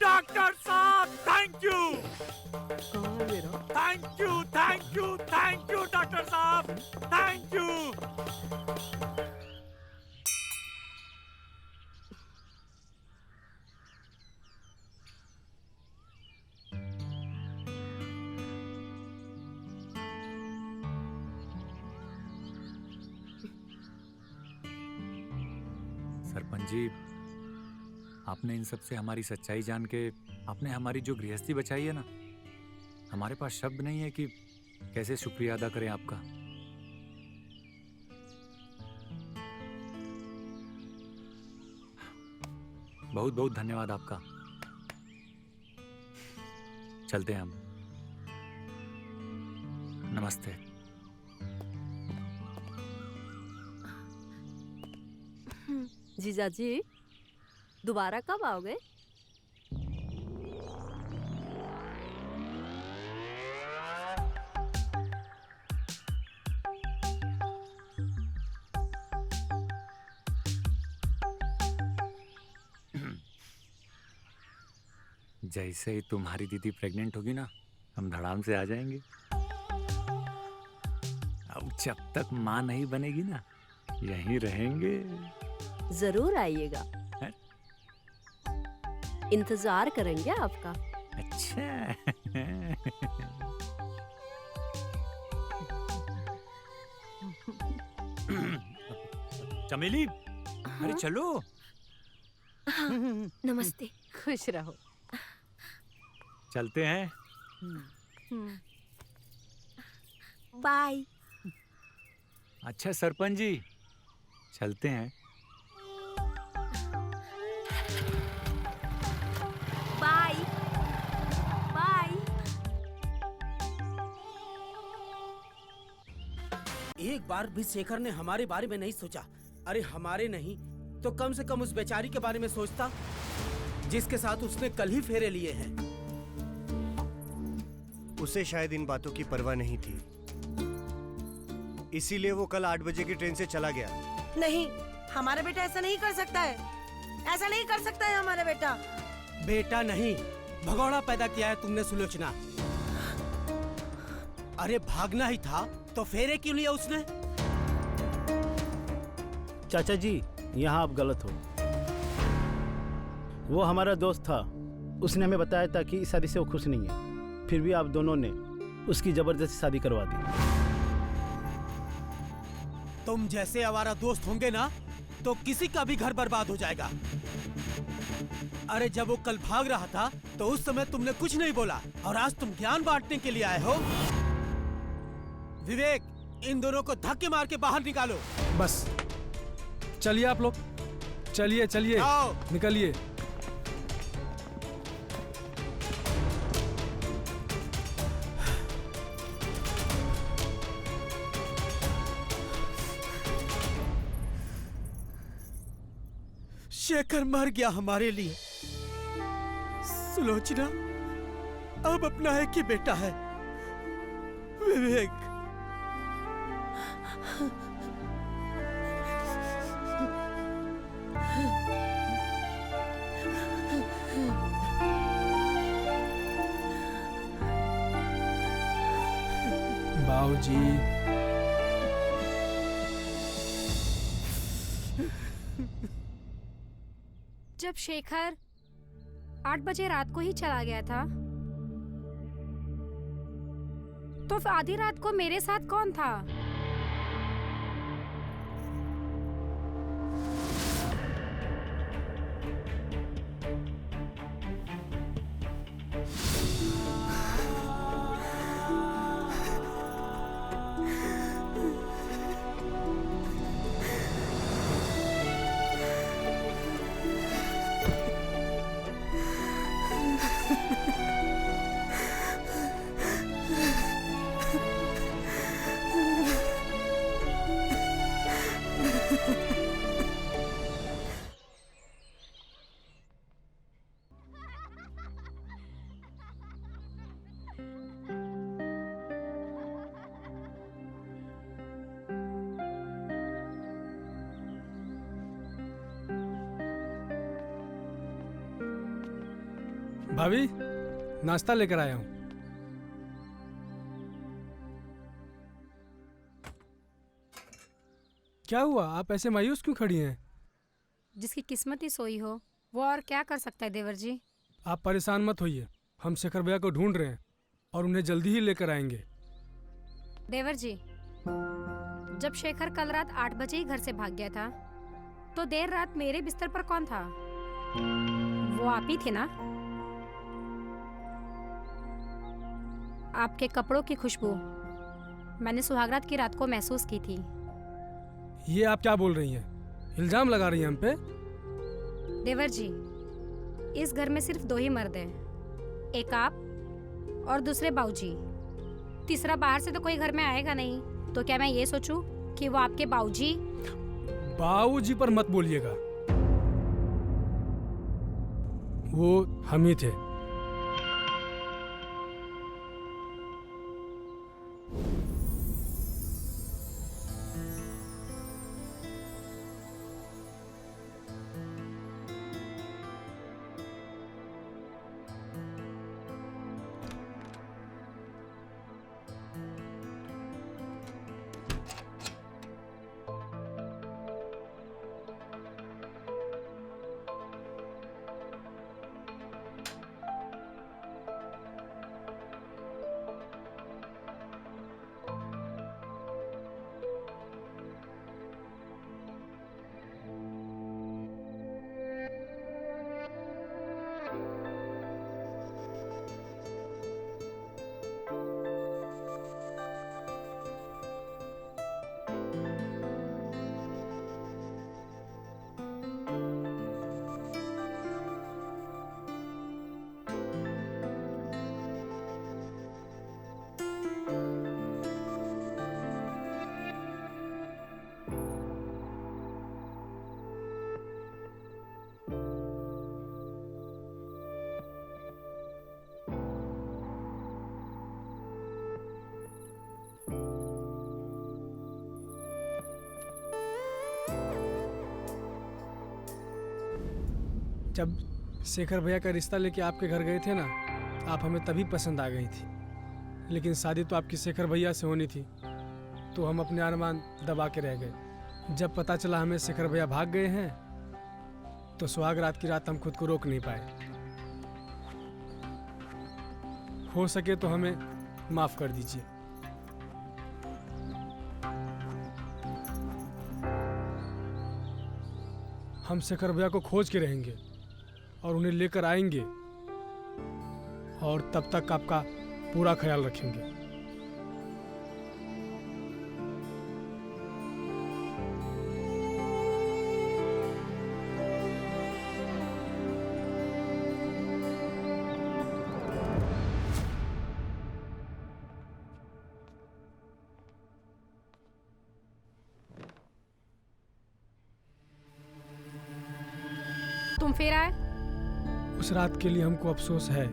Speaker 3: डॉक्टर साहब, थैंक यू डॉक्टर साहब, थैंक यू।
Speaker 2: सरपंच जी, आपने इन सब से हमारी सच्चाई जान के आपने हमारी जो गृहस्थी बचाई है ना, हमारे पास शब्द नहीं है कि कैसे शुक्रिया अदा करें आपका। बहुत बहुत धन्यवाद आपका। चलते हैं हम। नमस्ते।
Speaker 6: जीजा जी, दोबारा कब आओगे?
Speaker 2: जैसे ही तुम्हारी दीदी प्रेग्नेंट होगी ना, हम धड़ाम से आ जाएंगे। अब जब तक माँ नहीं बनेगी ना, यहीं रहेंगे।
Speaker 6: जरूर आइएगा,
Speaker 2: हैं?
Speaker 6: इंतजार करेंगे आपका।
Speaker 2: अच्छा। चमेली, अरे चलो।
Speaker 7: नमस्ते।
Speaker 1: खुश रहो।
Speaker 2: चलते हैं।
Speaker 7: बाय।
Speaker 2: अच्छा सरपंच जी, चलते हैं।
Speaker 7: Bye bye.
Speaker 11: एक बार भी शेखर ने हमारे बारे में नहीं सोचा। अरे हमारे नहीं तो कम से कम उस बेचारी के बारे में सोचता जिसके साथ उसने कल ही फेरे लिए हैं।
Speaker 12: उसे शायद इन बातों की परवाह नहीं थी, इसीलिए वो कल 8 बजे की ट्रेन से चला गया।
Speaker 5: नहीं, हमारा बेटा ऐसा नहीं कर सकता है। ऐसा नहीं कर सकता है हमारा बेटा।
Speaker 11: बेटा नहीं, भगौड़ा पैदा किया है तुमने सुलोचना। अरे भागना ही था तो फेरे क्यों लिया उसने?
Speaker 13: चाचा जी, यहाँ आप गलत हो। वो हमारा दोस्त था, उसने हमें बताया था कि इस शादी से वो खुश नहीं है, फिर भी आप दोनों ने उसकी जबरदस्ती शादी करवा दी।
Speaker 11: तुम जैसे आवारा दोस्त होंगे ना तो किसी का भी घर बर्बाद हो जाएगा। अरे जब वो कल भाग रहा था तो उस समय तुमने कुछ नहीं बोला, और आज तुम ज्ञान बांटने के लिए आए हो। विवेक, इन दोनों को धक्के मार के बाहर निकालो।
Speaker 10: बस चलिए आप लोग, चलिए चलिए,
Speaker 11: आओ।
Speaker 10: निकलिए।
Speaker 11: शेखर मर गया हमारे लिए। सुलोचना अब अपना है कि बेटा है। विवेक,
Speaker 10: बाबूजी,
Speaker 4: जब शेखर 8 बजे रात को ही चला गया था, तो फिर आधी रात को मेरे साथ कौन था?
Speaker 10: भाभी, नाश्ता लेकर आया हूँ। क्या हुआ, आप ऐसे मायूस क्यों खड़ी हैं?
Speaker 4: जिसकी किस्मत ही सोई हो वो और क्या कर सकता है देवर जी।
Speaker 10: आप परेशान मत होइए, हम शेखर भैया को ढूंढ रहे हैं और उन्हें जल्दी ही लेकर आएंगे।
Speaker 4: देवर जी, जब शेखर कल रात 8 बजे ही घर से भाग गया था, तो देर रात मेरे बिस्तर पर कौन था? वो आप ही थे ना? आपके कपड़ों की खुशबू मैंने सुहागरात की रात को महसूस की थी।
Speaker 10: ये आप क्या बोल रही हैं? इल्जाम लगा रही हैं हम पे?
Speaker 4: देवर जी, इस घर में सिर्फ 2 ही मर्द हैं, एक आप और दूसरे बाऊजी। तीसरा बाहर से तो कोई घर में आएगा नहीं, तो क्या मैं ये सोचूं कि वो आपके बाऊजी?
Speaker 10: बाऊजी पर मत बोलिएगा, वो हम ही थे।
Speaker 14: जब शेखर भैया का रिश्ता लेके आपके घर गए थे ना, आप हमें तभी पसंद आ गई थी। लेकिन शादी तो आपकी शेखर भैया से होनी थी, तो हम अपने अरमान दबा के रह गए। जब पता चला हमें शेखर भैया भाग गए हैं, तो सुहाग रात की रात हम खुद को रोक नहीं पाए। हो सके तो हमें माफ कर दीजिए। हम शेखर भैया को खोज के रहेंगे और उन्हें लेकर आएंगे, और तब तक आपका पूरा ख्याल रखेंगे।
Speaker 4: तुम फिर आए?
Speaker 14: उस रात के लिए हमको अफसोस है,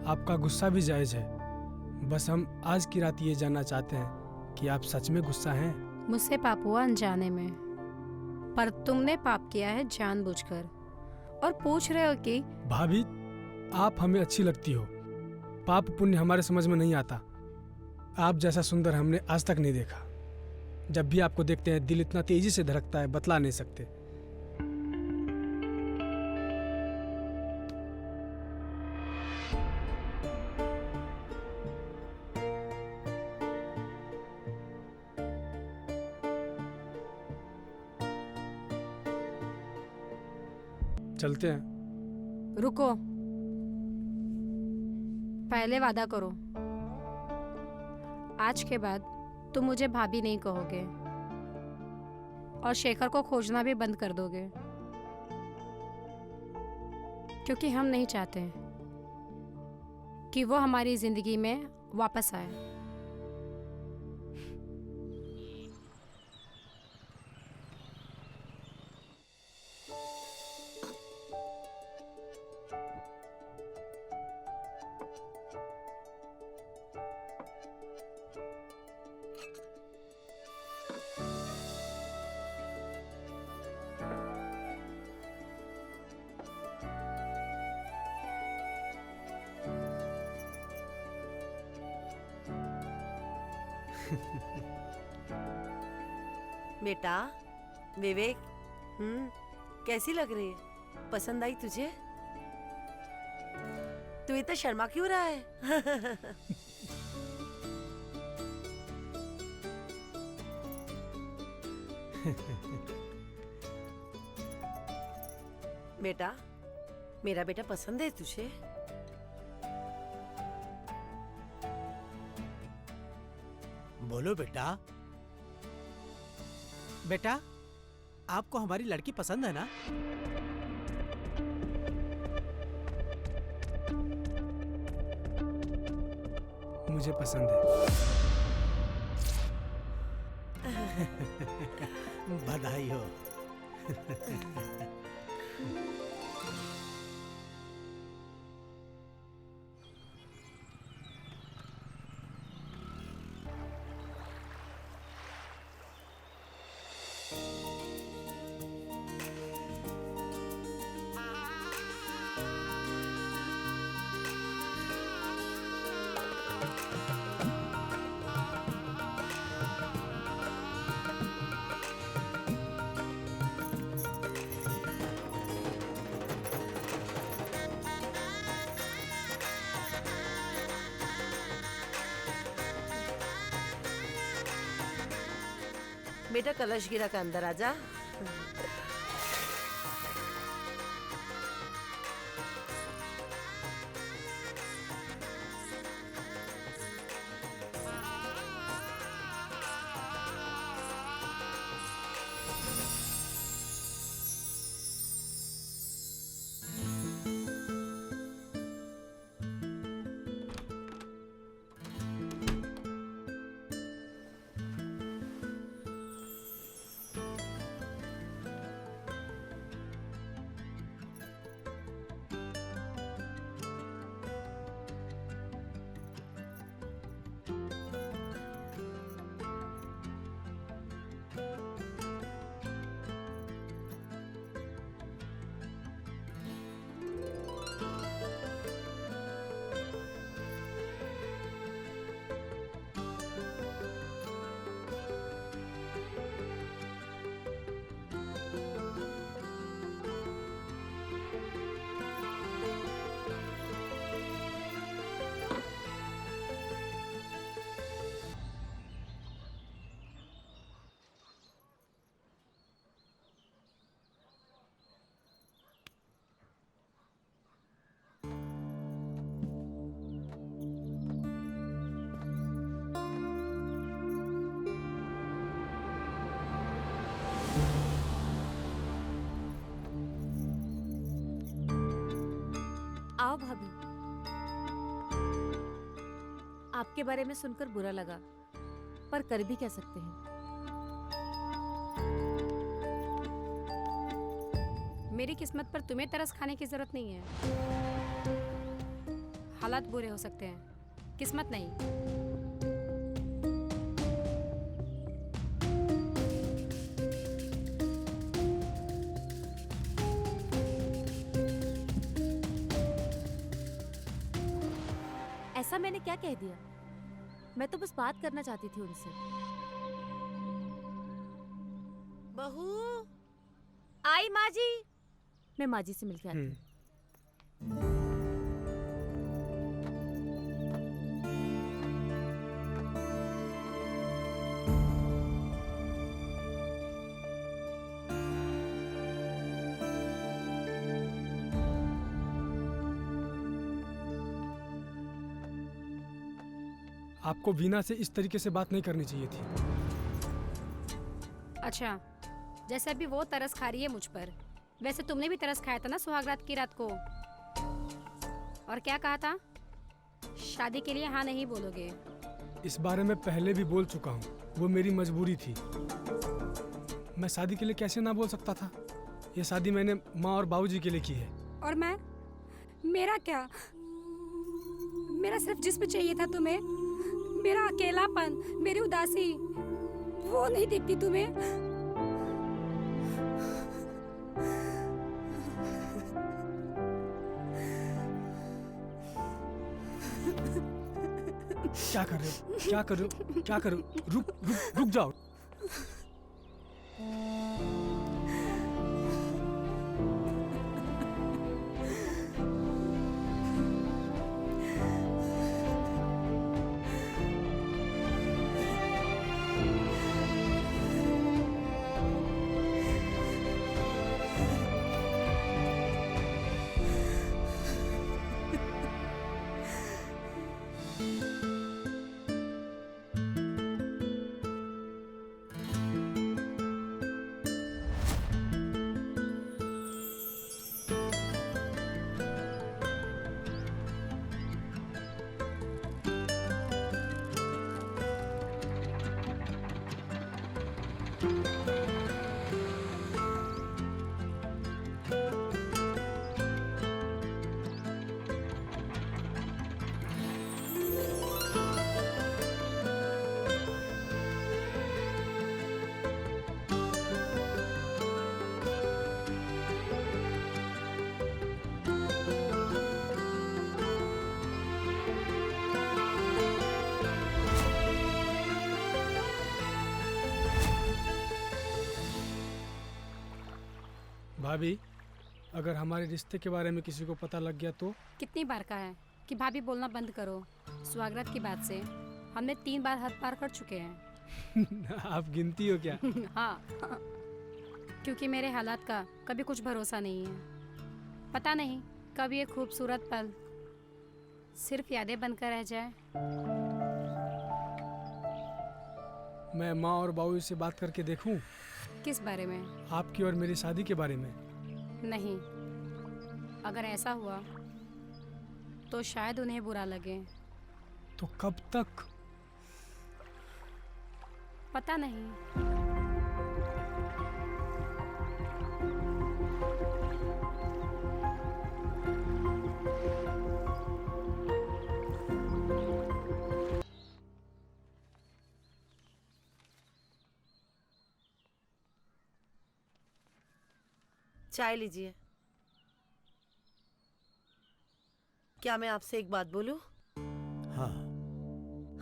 Speaker 14: आपका गुस्सा भी जायज है। बस हम आज की रात ये जानना चाहते हैं कि आप सच में गुस्सा हैं?
Speaker 15: मुझसे पाप हुआ अनजाने में, पर तुमने पाप किया है जानबूझकर, और पूछ रहे हो कि
Speaker 14: भाभी, आप हमें अच्छी लगती हो। पाप पुण्य हमारे समझ में नहीं आता। आप जैसा सुंदर हमने आज तक नहीं देखा। जब भी आपको देखते हैं दिल इतना तेजी से धड़कता है, बतला नहीं सकते। चलते हैं।
Speaker 15: रुको, पहले वादा करो, आज के बाद तुम मुझे भाभी नहीं कहोगे और शेखर को खोजना भी बंद कर दोगे, क्योंकि हम नहीं चाहते कि वो हमारी जिंदगी में वापस आए।
Speaker 16: बेटा विवेक, कैसी लग रही है? पसंद आई तुझे? तू इतना शर्मा क्यों रहा है? बेटा, मेरा बेटा पसंद है तुझे?
Speaker 11: बोलो बेटा। बेटा, आपको हमारी लड़की पसंद है ना?
Speaker 14: मुझे पसंद है।
Speaker 11: बधाई हो।
Speaker 16: बेटा कलश गिरा का अंदर आजा।
Speaker 17: आपके बारे में सुनकर बुरा लगा, पर कर भी क्या सकते हैं।
Speaker 15: मेरी किस्मत पर तुम्हें तरस खाने की जरूरत नहीं है। हालात बुरे हो सकते हैं, किस्मत नहीं।
Speaker 17: ऐसा मैंने क्या कह दिया? मैं तो बस बात करना चाहती थी उनसे।
Speaker 16: बहू,
Speaker 17: आई माँ जी। मैं माँ जी से मिलके आती हूँ।
Speaker 14: आपको वीना से इस तरीके से बात नहीं करनी चाहिए थी।
Speaker 15: अच्छा, जैसे अभी वो तरस खा रही है मुझ पर, वैसे तुमने भी तरस खाया था ना सुहागरात की रात को। और क्या कहा था? शादी के लिए हाँ नहीं बोलोगे।
Speaker 14: इस बारे में पहले भी बोल चुका हूँ, वो मेरी मजबूरी थी। मैं शादी के लिए कैसे ना बोल सकता था? ये शादी मैंने माँ और बाबूजी के लिए की है।
Speaker 15: और मैं, मेरा क्या? मेरा सिर्फ जिस्म चाहिए था तुम्हें, मेरा अकेलापन, मेरी उदासी, वो नहीं दिखती तुम्हें?
Speaker 14: क्या कर रहे हो? क्या कर रहे हो? क्या कर रहे हो? रुक रुक रुक जाओ। भाभी, अगर हमारे रिश्ते के बारे में किसी को पता लग गया तो?
Speaker 15: कितनी बार कहा है कि भाभी बोलना बंद करो। सुहागरात की बात से हमने 3 बार हद पार कर चुके हैं।
Speaker 14: आप गिनती हो क्या?
Speaker 15: हाँ, क्योंकि मेरे हालात का कभी कुछ भरोसा नहीं है। पता नहीं कब ये खूबसूरत पल सिर्फ यादें बनकर रह जाए।
Speaker 14: मैं माँ और बाबू से बात करके देखूं?
Speaker 15: किस बारे में?
Speaker 14: आपकी और मेरी शादी के बारे में।
Speaker 15: नहीं, अगर ऐसा हुआ तो शायद उन्हें बुरा लगे।
Speaker 14: तो कब तक?
Speaker 15: पता नहीं।
Speaker 16: चाय लीजिए। क्या मैं आपसे एक बात बोलूं?
Speaker 11: हाँ।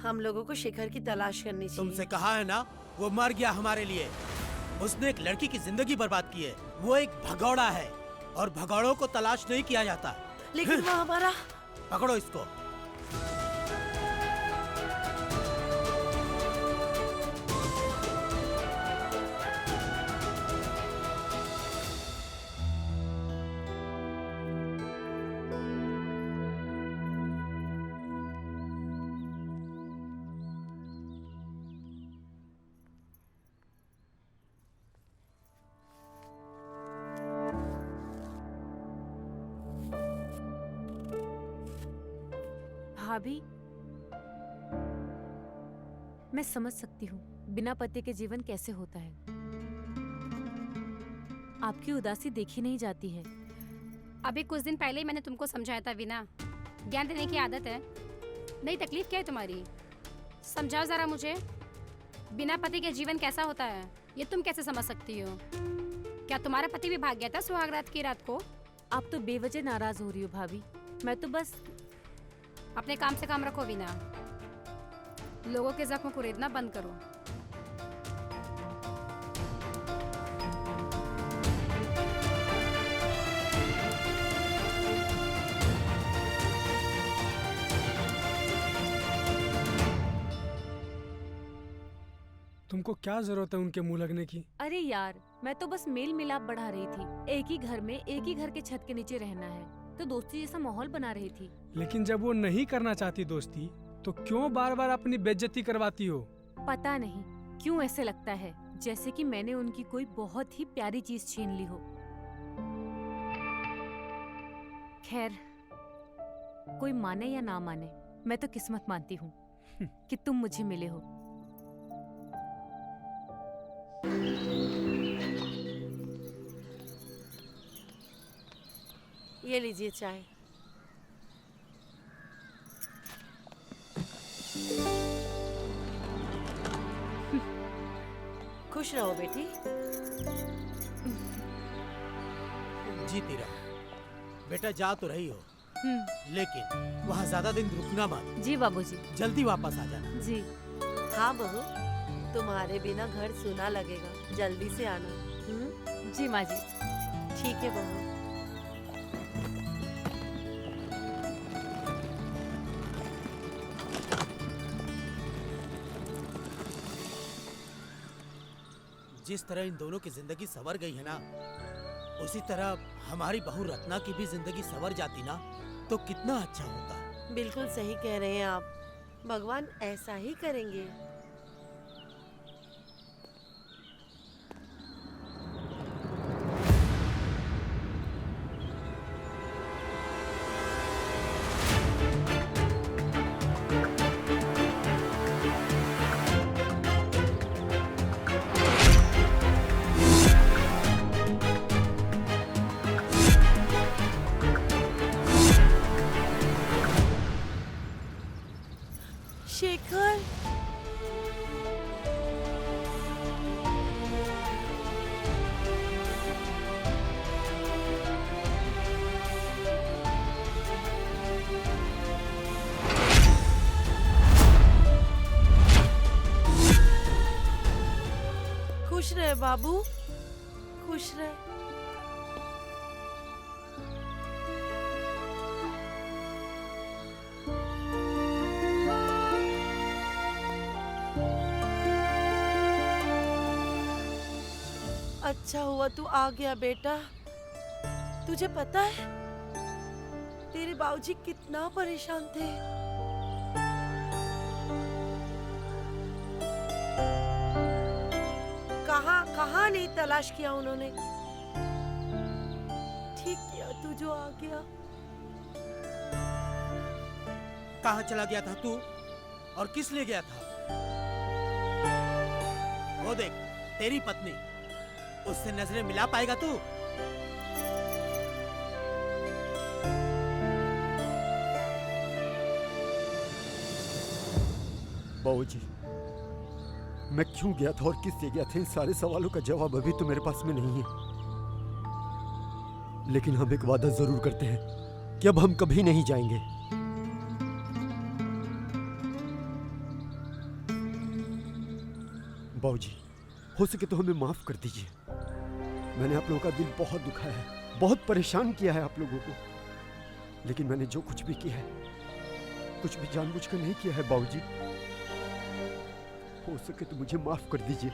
Speaker 16: हम लोगों को शिखर की तलाश करनी चाहिए।
Speaker 11: तुमसे कहा है ना, वो मर गया हमारे लिए। उसने एक लड़की की जिंदगी बर्बाद की है। वो एक भगौड़ा है और भगौड़ों को तलाश नहीं किया जाता।
Speaker 16: लेकिन वो हमारा।
Speaker 11: पकड़ो इसको।
Speaker 17: भाभी, मैं समझ सकती हूँ बिना पति के जीवन कैसे होता है। आपकी उदासी देखी नहीं जाती है।
Speaker 15: अभी कुछ दिन पहले ही मैंने तुमको समझाया था वीना, ज्ञान देने की आदत है। नई तकलीफ क्या है तुम्हारी? समझाओ जरा मुझे, बिना पति के जीवन कैसा होता है ये तुम कैसे समझ सकती हो? क्या तुम्हारा पति भी भाग गया था सुहाग रात की रात को?
Speaker 17: आप तो बेवजह नाराज हो रही हो भाभी। मैं तो बस
Speaker 15: अपने काम से काम रखो वीना, लोगों के जख्म को रेतना बंद करो।
Speaker 14: तुमको क्या जरूरत है उनके मुंह लगने की?
Speaker 17: अरे यार, मैं तो बस मेल मिलाप बढ़ा रही थी। एक ही घर में एक ही घर के छत के नीचे रहना है तो दोस्ती जैसा माहौल बना रही थी।
Speaker 14: लेकिन जब वो नहीं करना चाहती दोस्ती तो क्यों बार बार अपनी बेइज्जती करवाती हो?
Speaker 17: पता नहीं क्यों ऐसे लगता है जैसे कि मैंने उनकी कोई बहुत ही प्यारी चीज छीन ली हो। खैर, कोई माने या ना माने, मैं तो किस्मत मानती हूँ कि तुम मुझे मिले हो।
Speaker 16: ये लीजिए चाय। खुश रहो बेटी।
Speaker 11: जीती रहो। बेटा जा तो रही हो, लेकिन वहाँ ज्यादा दिन रुकना मत।
Speaker 17: जी बाबूजी।
Speaker 11: जल्दी वापस आ जाना।
Speaker 17: जी।
Speaker 16: हाँ बहू, तुम्हारे बिना घर सूना लगेगा, जल्दी से आना।
Speaker 17: जी माँ जी।
Speaker 16: ठीक है बहू।
Speaker 11: जिस तरह इन दोनों की जिंदगी संवर गई है ना, उसी तरह हमारी बहू रत्ना की भी जिंदगी संवर जाती ना तो कितना अच्छा होता।
Speaker 16: बिल्कुल सही कह रहे हैं आप, भगवान ऐसा ही करेंगे। शेखर, खुश रहे बाबू, खुश रहे। अच्छा हुआ तू आ गया बेटा। तुझे पता है तेरे बाबूजी कितना परेशान थे। कहाँ नहीं तलाश किया उन्होंने। ठीक किया तू जो आ गया।
Speaker 11: कहाँ चला गया था तू और किस लिए गया था? वो देख तेरी पत्नी, उससे नजरें मिला पाएगा तू?
Speaker 18: बाबूजी, मैं क्यों गया था और किस लिए गया था, इन सारे सवालों का जवाब अभी तो मेरे पास में नहीं है। लेकिन हम एक वादा जरूर करते हैं कि अब हम कभी नहीं जाएंगे। बाबूजी, हो सके तो हमें माफ कर दीजिए। मैंने आप लोगों का दिल बहुत दुखाया है, बहुत परेशान किया है आप लोगों को। लेकिन मैंने जो कुछ भी किया है, कुछ भी जानबूझकर नहीं किया है बाबूजी। हो सके तो मुझे माफ कर दीजिए।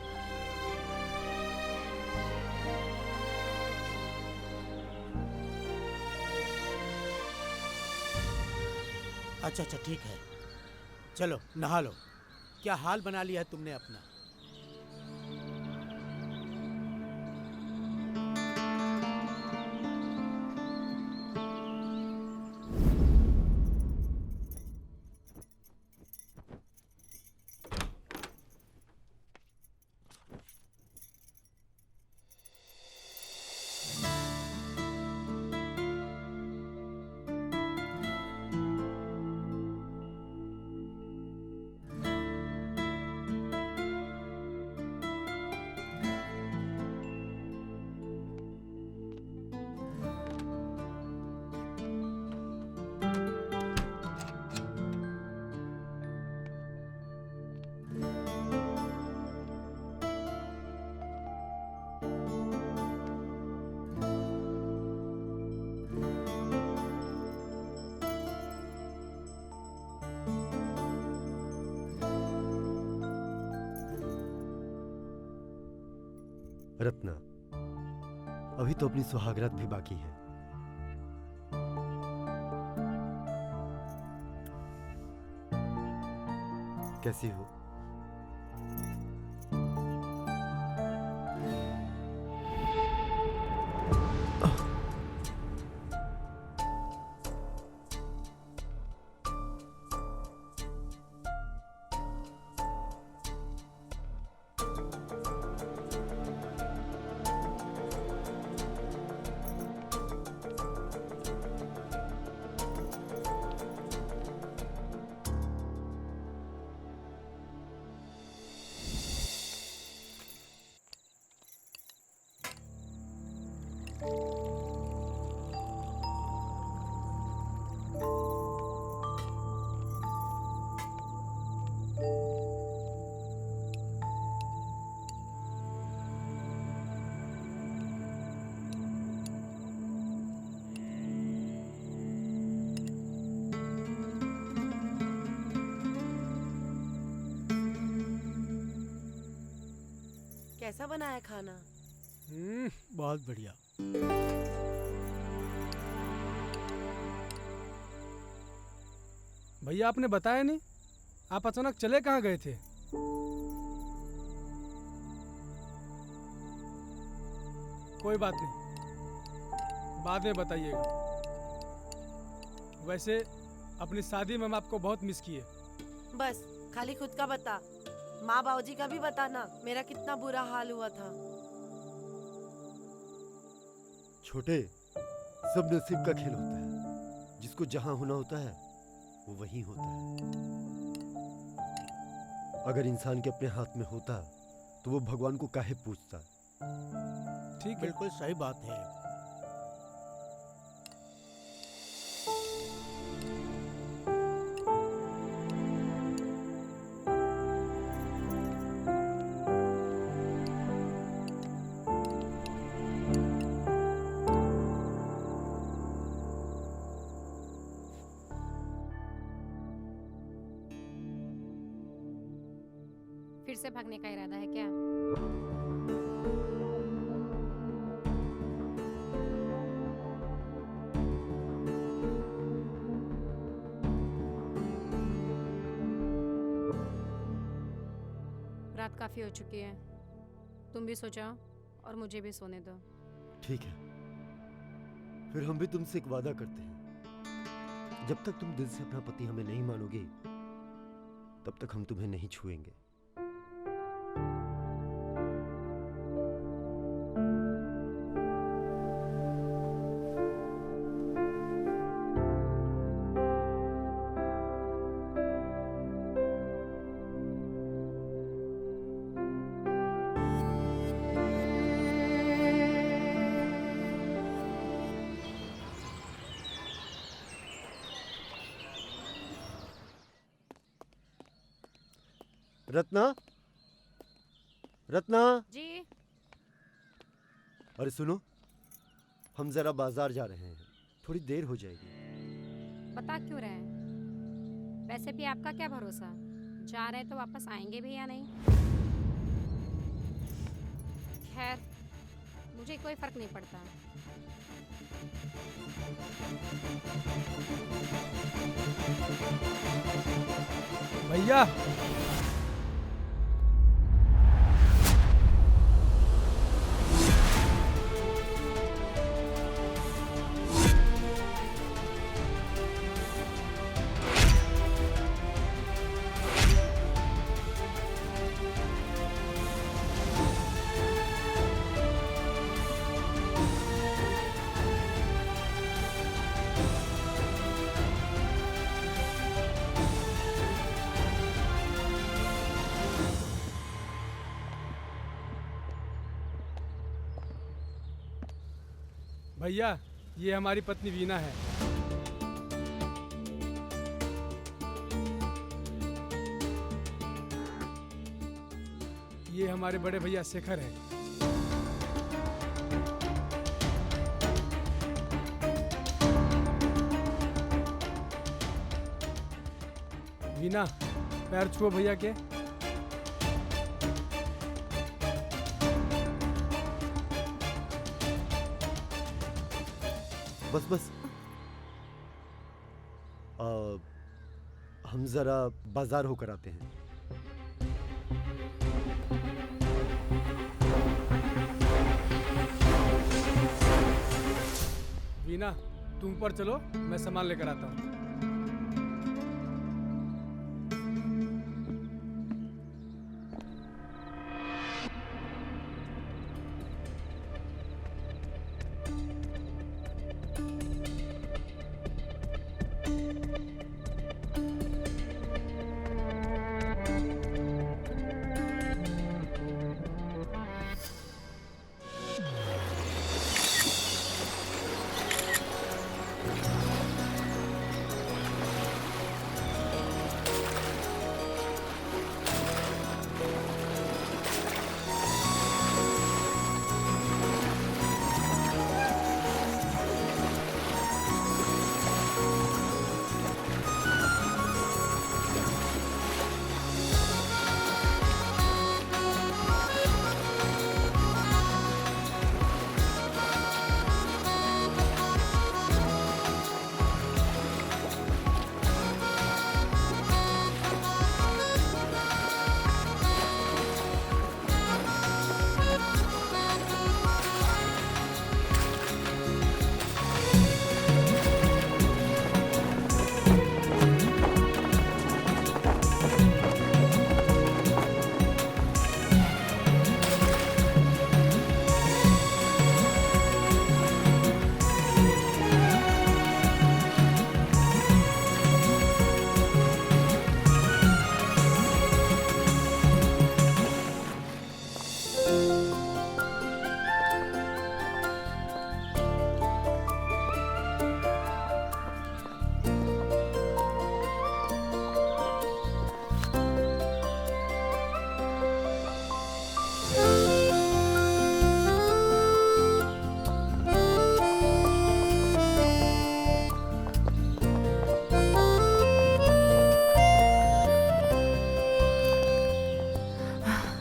Speaker 11: अच्छा अच्छा ठीक है, चलो नहा लो। क्या हाल बना लिया है तुमने अपना।
Speaker 18: रत्ना, अभी तो अपनी सुहागरात भी बाकी है। कैसी हो?
Speaker 16: कैसा बना है खाना?
Speaker 11: बहुत बढ़िया।
Speaker 14: भैया आपने बताया नहीं, आप अचानक चले कहाँ गए थे? कोई बात नहीं, बाद में बताइएगा। वैसे अपनी शादी में हम आपको बहुत मिस किए।
Speaker 16: बस खाली खुद का बता, माँ बाबूजी का भी बताना मेरा कितना बुरा हाल हुआ था।
Speaker 18: छोटे, सब नसीब का खेल होता है। जिसको जहां होना होता है वो वहीं होता है। अगर इंसान के अपने हाथ में होता तो वो भगवान को काहे पूछता?
Speaker 11: ठीक है, बिल्कुल सही बात है।
Speaker 15: फिर से भागने का इरादा है क्या? रात काफी हो चुकी है, तुम भी सो जाओ और मुझे भी सोने दो।
Speaker 18: ठीक है, फिर हम भी तुमसे एक वादा करते हैं। जब तक तुम दिल से अपना पति हमें नहीं मानोगे, तब तक हम तुम्हें नहीं छुएंगे। रत्ना, रत्ना
Speaker 15: जी।
Speaker 18: अरे सुनो, हम जरा बाजार जा रहे हैं, थोड़ी देर हो जाएगी।
Speaker 15: बता क्यों रहे हैं? वैसे भी आपका क्या भरोसा, जा रहे तो वापस आएंगे भी या नहीं। खैर, मुझे कोई फर्क नहीं पड़ता।
Speaker 14: भैया, भैया, ये हमारी पत्नी वीना है। ये हमारे बड़े भैया शेखर हैं। वीना, पैर छुओ भैया के।
Speaker 18: बस बस। हम जरा बाजार होकर आते हैं।
Speaker 14: वीना, तुम ऊपर चलो, मैं सामान लेकर आता हूँ।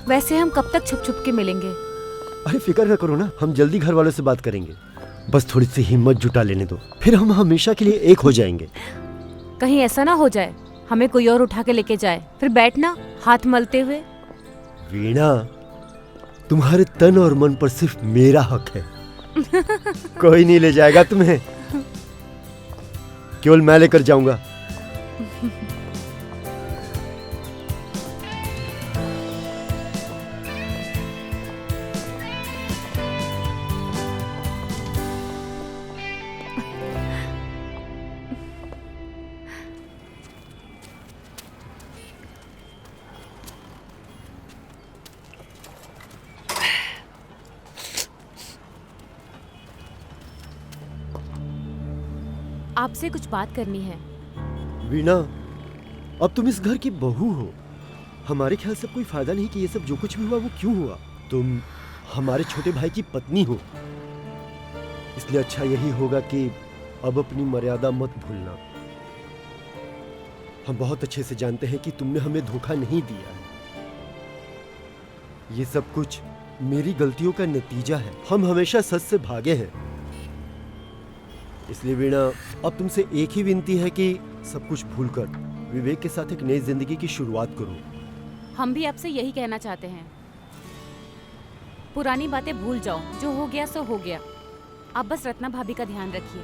Speaker 17: वैसे हम कब तक छुप छुप के मिलेंगे?
Speaker 18: अरे फिक्र न करो ना, हम जल्दी घर वालों से बात करेंगे। बस थोड़ी सी हिम्मत जुटा लेने दो, फिर हम हमेशा के लिए एक हो जाएंगे।
Speaker 17: कहीं ऐसा ना हो जाए हमें कोई और उठा के लेके जाए, फिर बैठना हाथ मलते हुए।
Speaker 18: वीणा, तुम्हारे तन और मन पर सिर्फ मेरा हक है। कोई नहीं ले जाएगा तुम्हें, केवल मैं लेकर जाऊंगा।
Speaker 17: आपसे कुछ बात करनी है।
Speaker 18: वीणा, अब तुम इस घर की बहू हो। हमारे ख्याल से कोई फायदा नहीं कि ये सब जो कुछ भी हुआ वो क्यों हुआ। तुम हमारे छोटे भाई की पत्नी हो, इसलिए अच्छा यही होगा कि अब अपनी मर्यादा मत भूलना। हम बहुत अच्छे से जानते हैं कि तुमने हमें धोखा नहीं दिया है। ये सब कुछ मेरी गलतियों का नतीजा है। हम हमेशा सच से भागे हैं। इसलिए वीणा, अब तुमसे एक ही विनती है कि सब कुछ भूलकर विवेक के साथ एक नई जिंदगी की शुरुआत करो।
Speaker 17: हम भी आपसे यही कहना चाहते हैं। पुरानी बातें भूल जाओ, जो हो गया सो हो गया। आप बस रत्ना भाभी का ध्यान रखिए।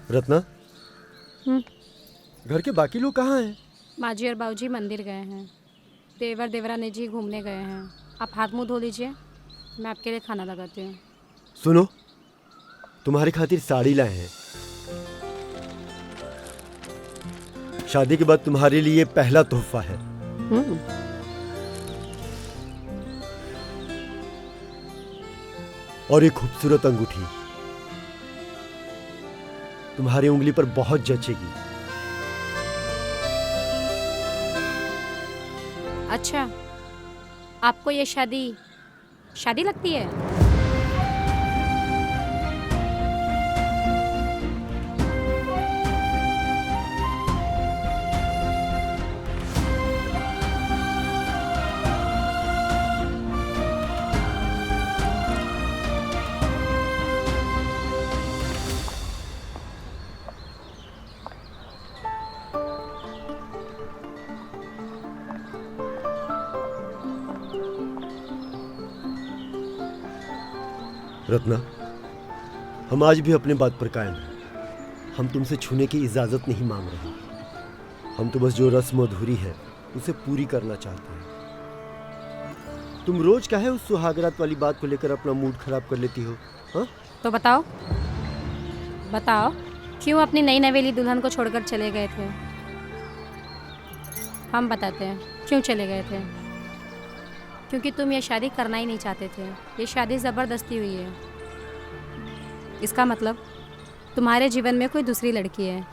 Speaker 18: रत्ना, घर के बाकी लोग कहाँ हैं?
Speaker 15: माँ जी और बाबूजी मंदिर गए हैं। देवर देवरानी जी घूमने गए हैं। आप हाथ मुंह धो लीजिए, मैं आपके लिए खाना लगाती हूँ।
Speaker 18: सुनो, तुम्हारी खातिर साड़ी लाए हैं। शादी के बाद तुम्हारे लिए पहला तोहफा है। और एक खूबसूरत अंगूठी तुम्हारी उंगली पर बहुत जचेगी।
Speaker 15: अच्छा, आपको ये शादी लगती है?
Speaker 18: रत्ना, हम आज भी अपने बात पर कायम हैं। हम तुमसे छूने की इजाजत नहीं मांग रहे। हम तो बस जो रस्म अधूरी है उसे पूरी करना चाहते हैं। तुम रोज क्या है उस सुहागरात वाली बात को लेकर अपना मूड खराब कर लेती हो? हाँ?
Speaker 15: तो बताओ क्यों अपनी नई नवेली दुल्हन को छोड़कर चले गए थे? हम बताते हैं क्यों चले गए थे। क्योंकि तुम ये शादी करना ही नहीं चाहते थे। ये शादी ज़बरदस्ती हुई है। इसका मतलब तुम्हारे जीवन में कोई दूसरी लड़की है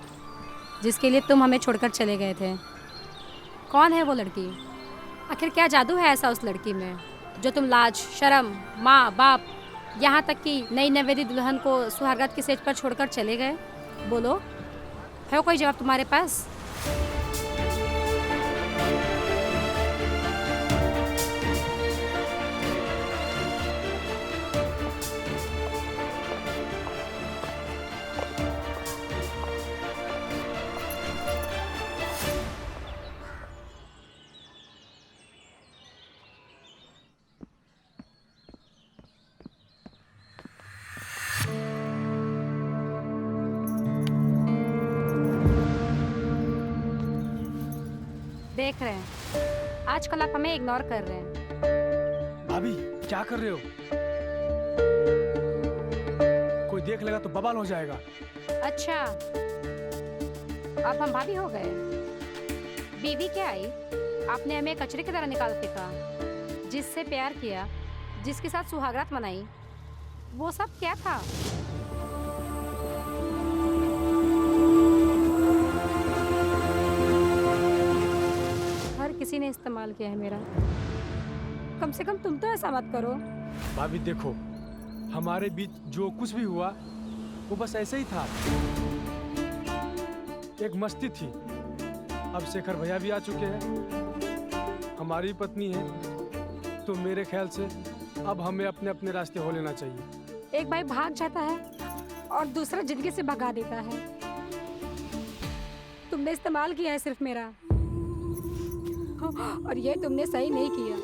Speaker 15: जिसके लिए तुम हमें छोड़कर चले गए थे। कौन है वो लड़की? आखिर क्या जादू है ऐसा उस लड़की में जो तुम लाज, शर्म, माँ बाप, यहाँ तक कि नई नवेली दुल्हन को सुहागरात की सेज पर छोड़कर चले गए? बोलो, है कोई जवाब तुम्हारे पास? देख रहे हैं आजकल आप हमें इग्नोर कर रहे हैं।
Speaker 14: भाभी क्या कर रहे हो? कोई देख लेगा तो बवाल हो जाएगा।
Speaker 15: अच्छा, अब हम भाभी हो गए? बीवी क्या आई? आपने हमें कचरे की तरह निकाल फेंका। जिससे प्यार किया, जिसके साथ सुहागरात मनाई, वो सब क्या था? किसी ने इस्तेमाल किया है मेरा। कम से कम तुम तो ऐसा मत करो।
Speaker 14: भाभी देखो, हमारे बीच जो कुछ भी हुआ वो बस ऐसे ही था, एक मस्ती थी। अब शेखर भैया भी आ चुके हैं, हमारी पत्नी है, तो मेरे ख्याल से अब हमें अपने अपने रास्ते हो लेना चाहिए।
Speaker 15: एक भाई भाग जाता है और दूसरा जिंदगी से भगा देता है। तुमने इस्तेमाल किया है सिर्फ मेरा, और ये तुमने सही नहीं किया।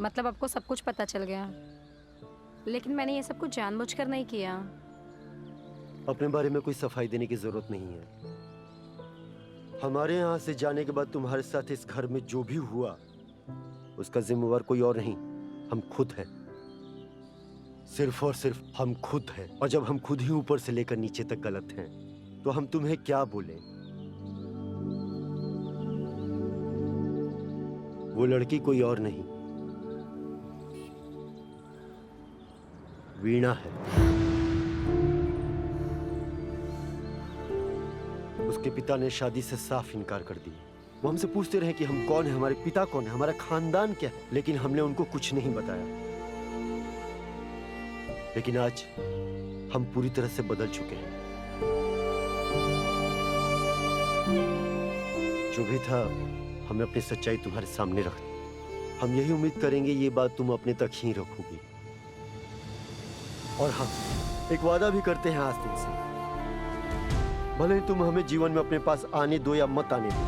Speaker 15: मतलब आपको सब कुछ पता चल गया, लेकिन मैंने ये सब कुछ जानबूझकर नहीं किया।
Speaker 18: अपने बारे में कोई सफाई देने की जरूरत नहीं है। हमारे यहाँ से जाने के बाद तुम्हारे साथ इस घर में जो भी हुआ उसका जिम्मेवार कोई और नहीं, हम खुद हैं। सिर्फ और सिर्फ हम खुद हैं। और जब हम खुद ही ऊपर से लेकर नीचे तक गलत हैं तो हम तुम्हें क्या बोले? वो लड़की कोई और नहीं, वीणा है। उसके पिता ने शादी से साफ इनकार कर दिया। वो हमसे पूछते रहे कि हम कौन है, हमारे पिता कौन है, हमारा खानदान क्या है, लेकिन हमने उनको कुछ नहीं बताया। लेकिन आज हम पूरी तरह से बदल चुके हैं। जो भी था हमें अपनी सच्चाई तुम्हारे सामने रख दी। हम यही उम्मीद करेंगे ये बात तुम अपने तक ही रखोगी। और हाँ, एक वादा भी करते हैं आज तुमसे, भले ही तुम हमें जीवन में अपने पास आने दो या मत आने दो,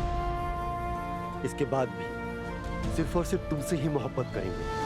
Speaker 18: इसके बाद भी सिर्फ और सिर्फ तुमसे ही मोहब्बत करेंगे।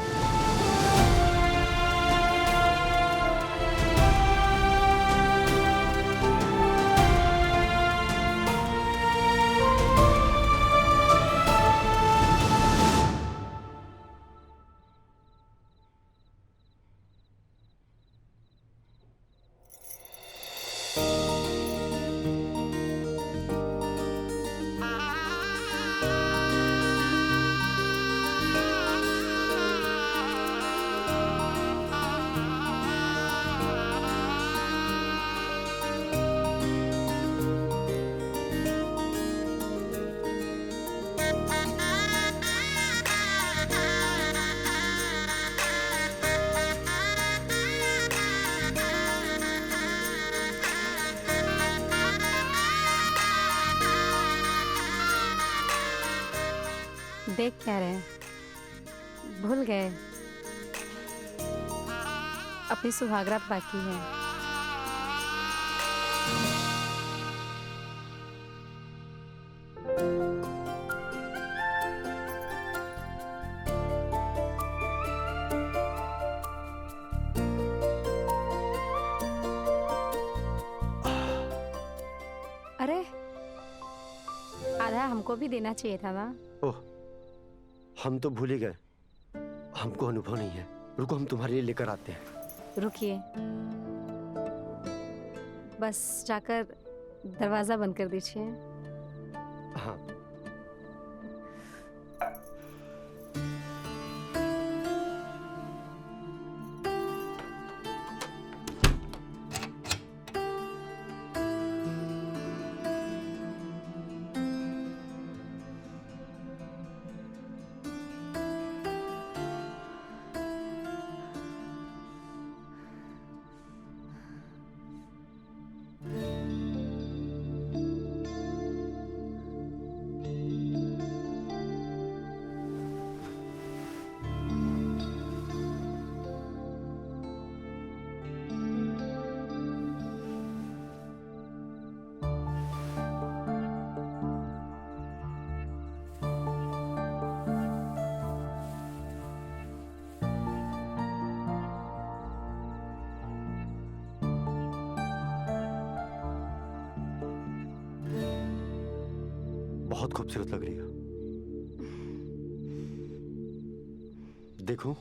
Speaker 15: देख क्या रहे, भूल गए अपनी सुहागरात बाकी है। अरे आधा हमको भी देना चाहिए था ना।
Speaker 18: ओह, हम तो भूल ही गए, हमको अनुभव नहीं है। रुको, हम तुम्हारे लिए लेकर आते हैं।
Speaker 15: रुकिए, बस जाकर दरवाजा बंद कर दीजिए।
Speaker 18: हाँ। बहुत खूबसूरत लग रही हो। देखो,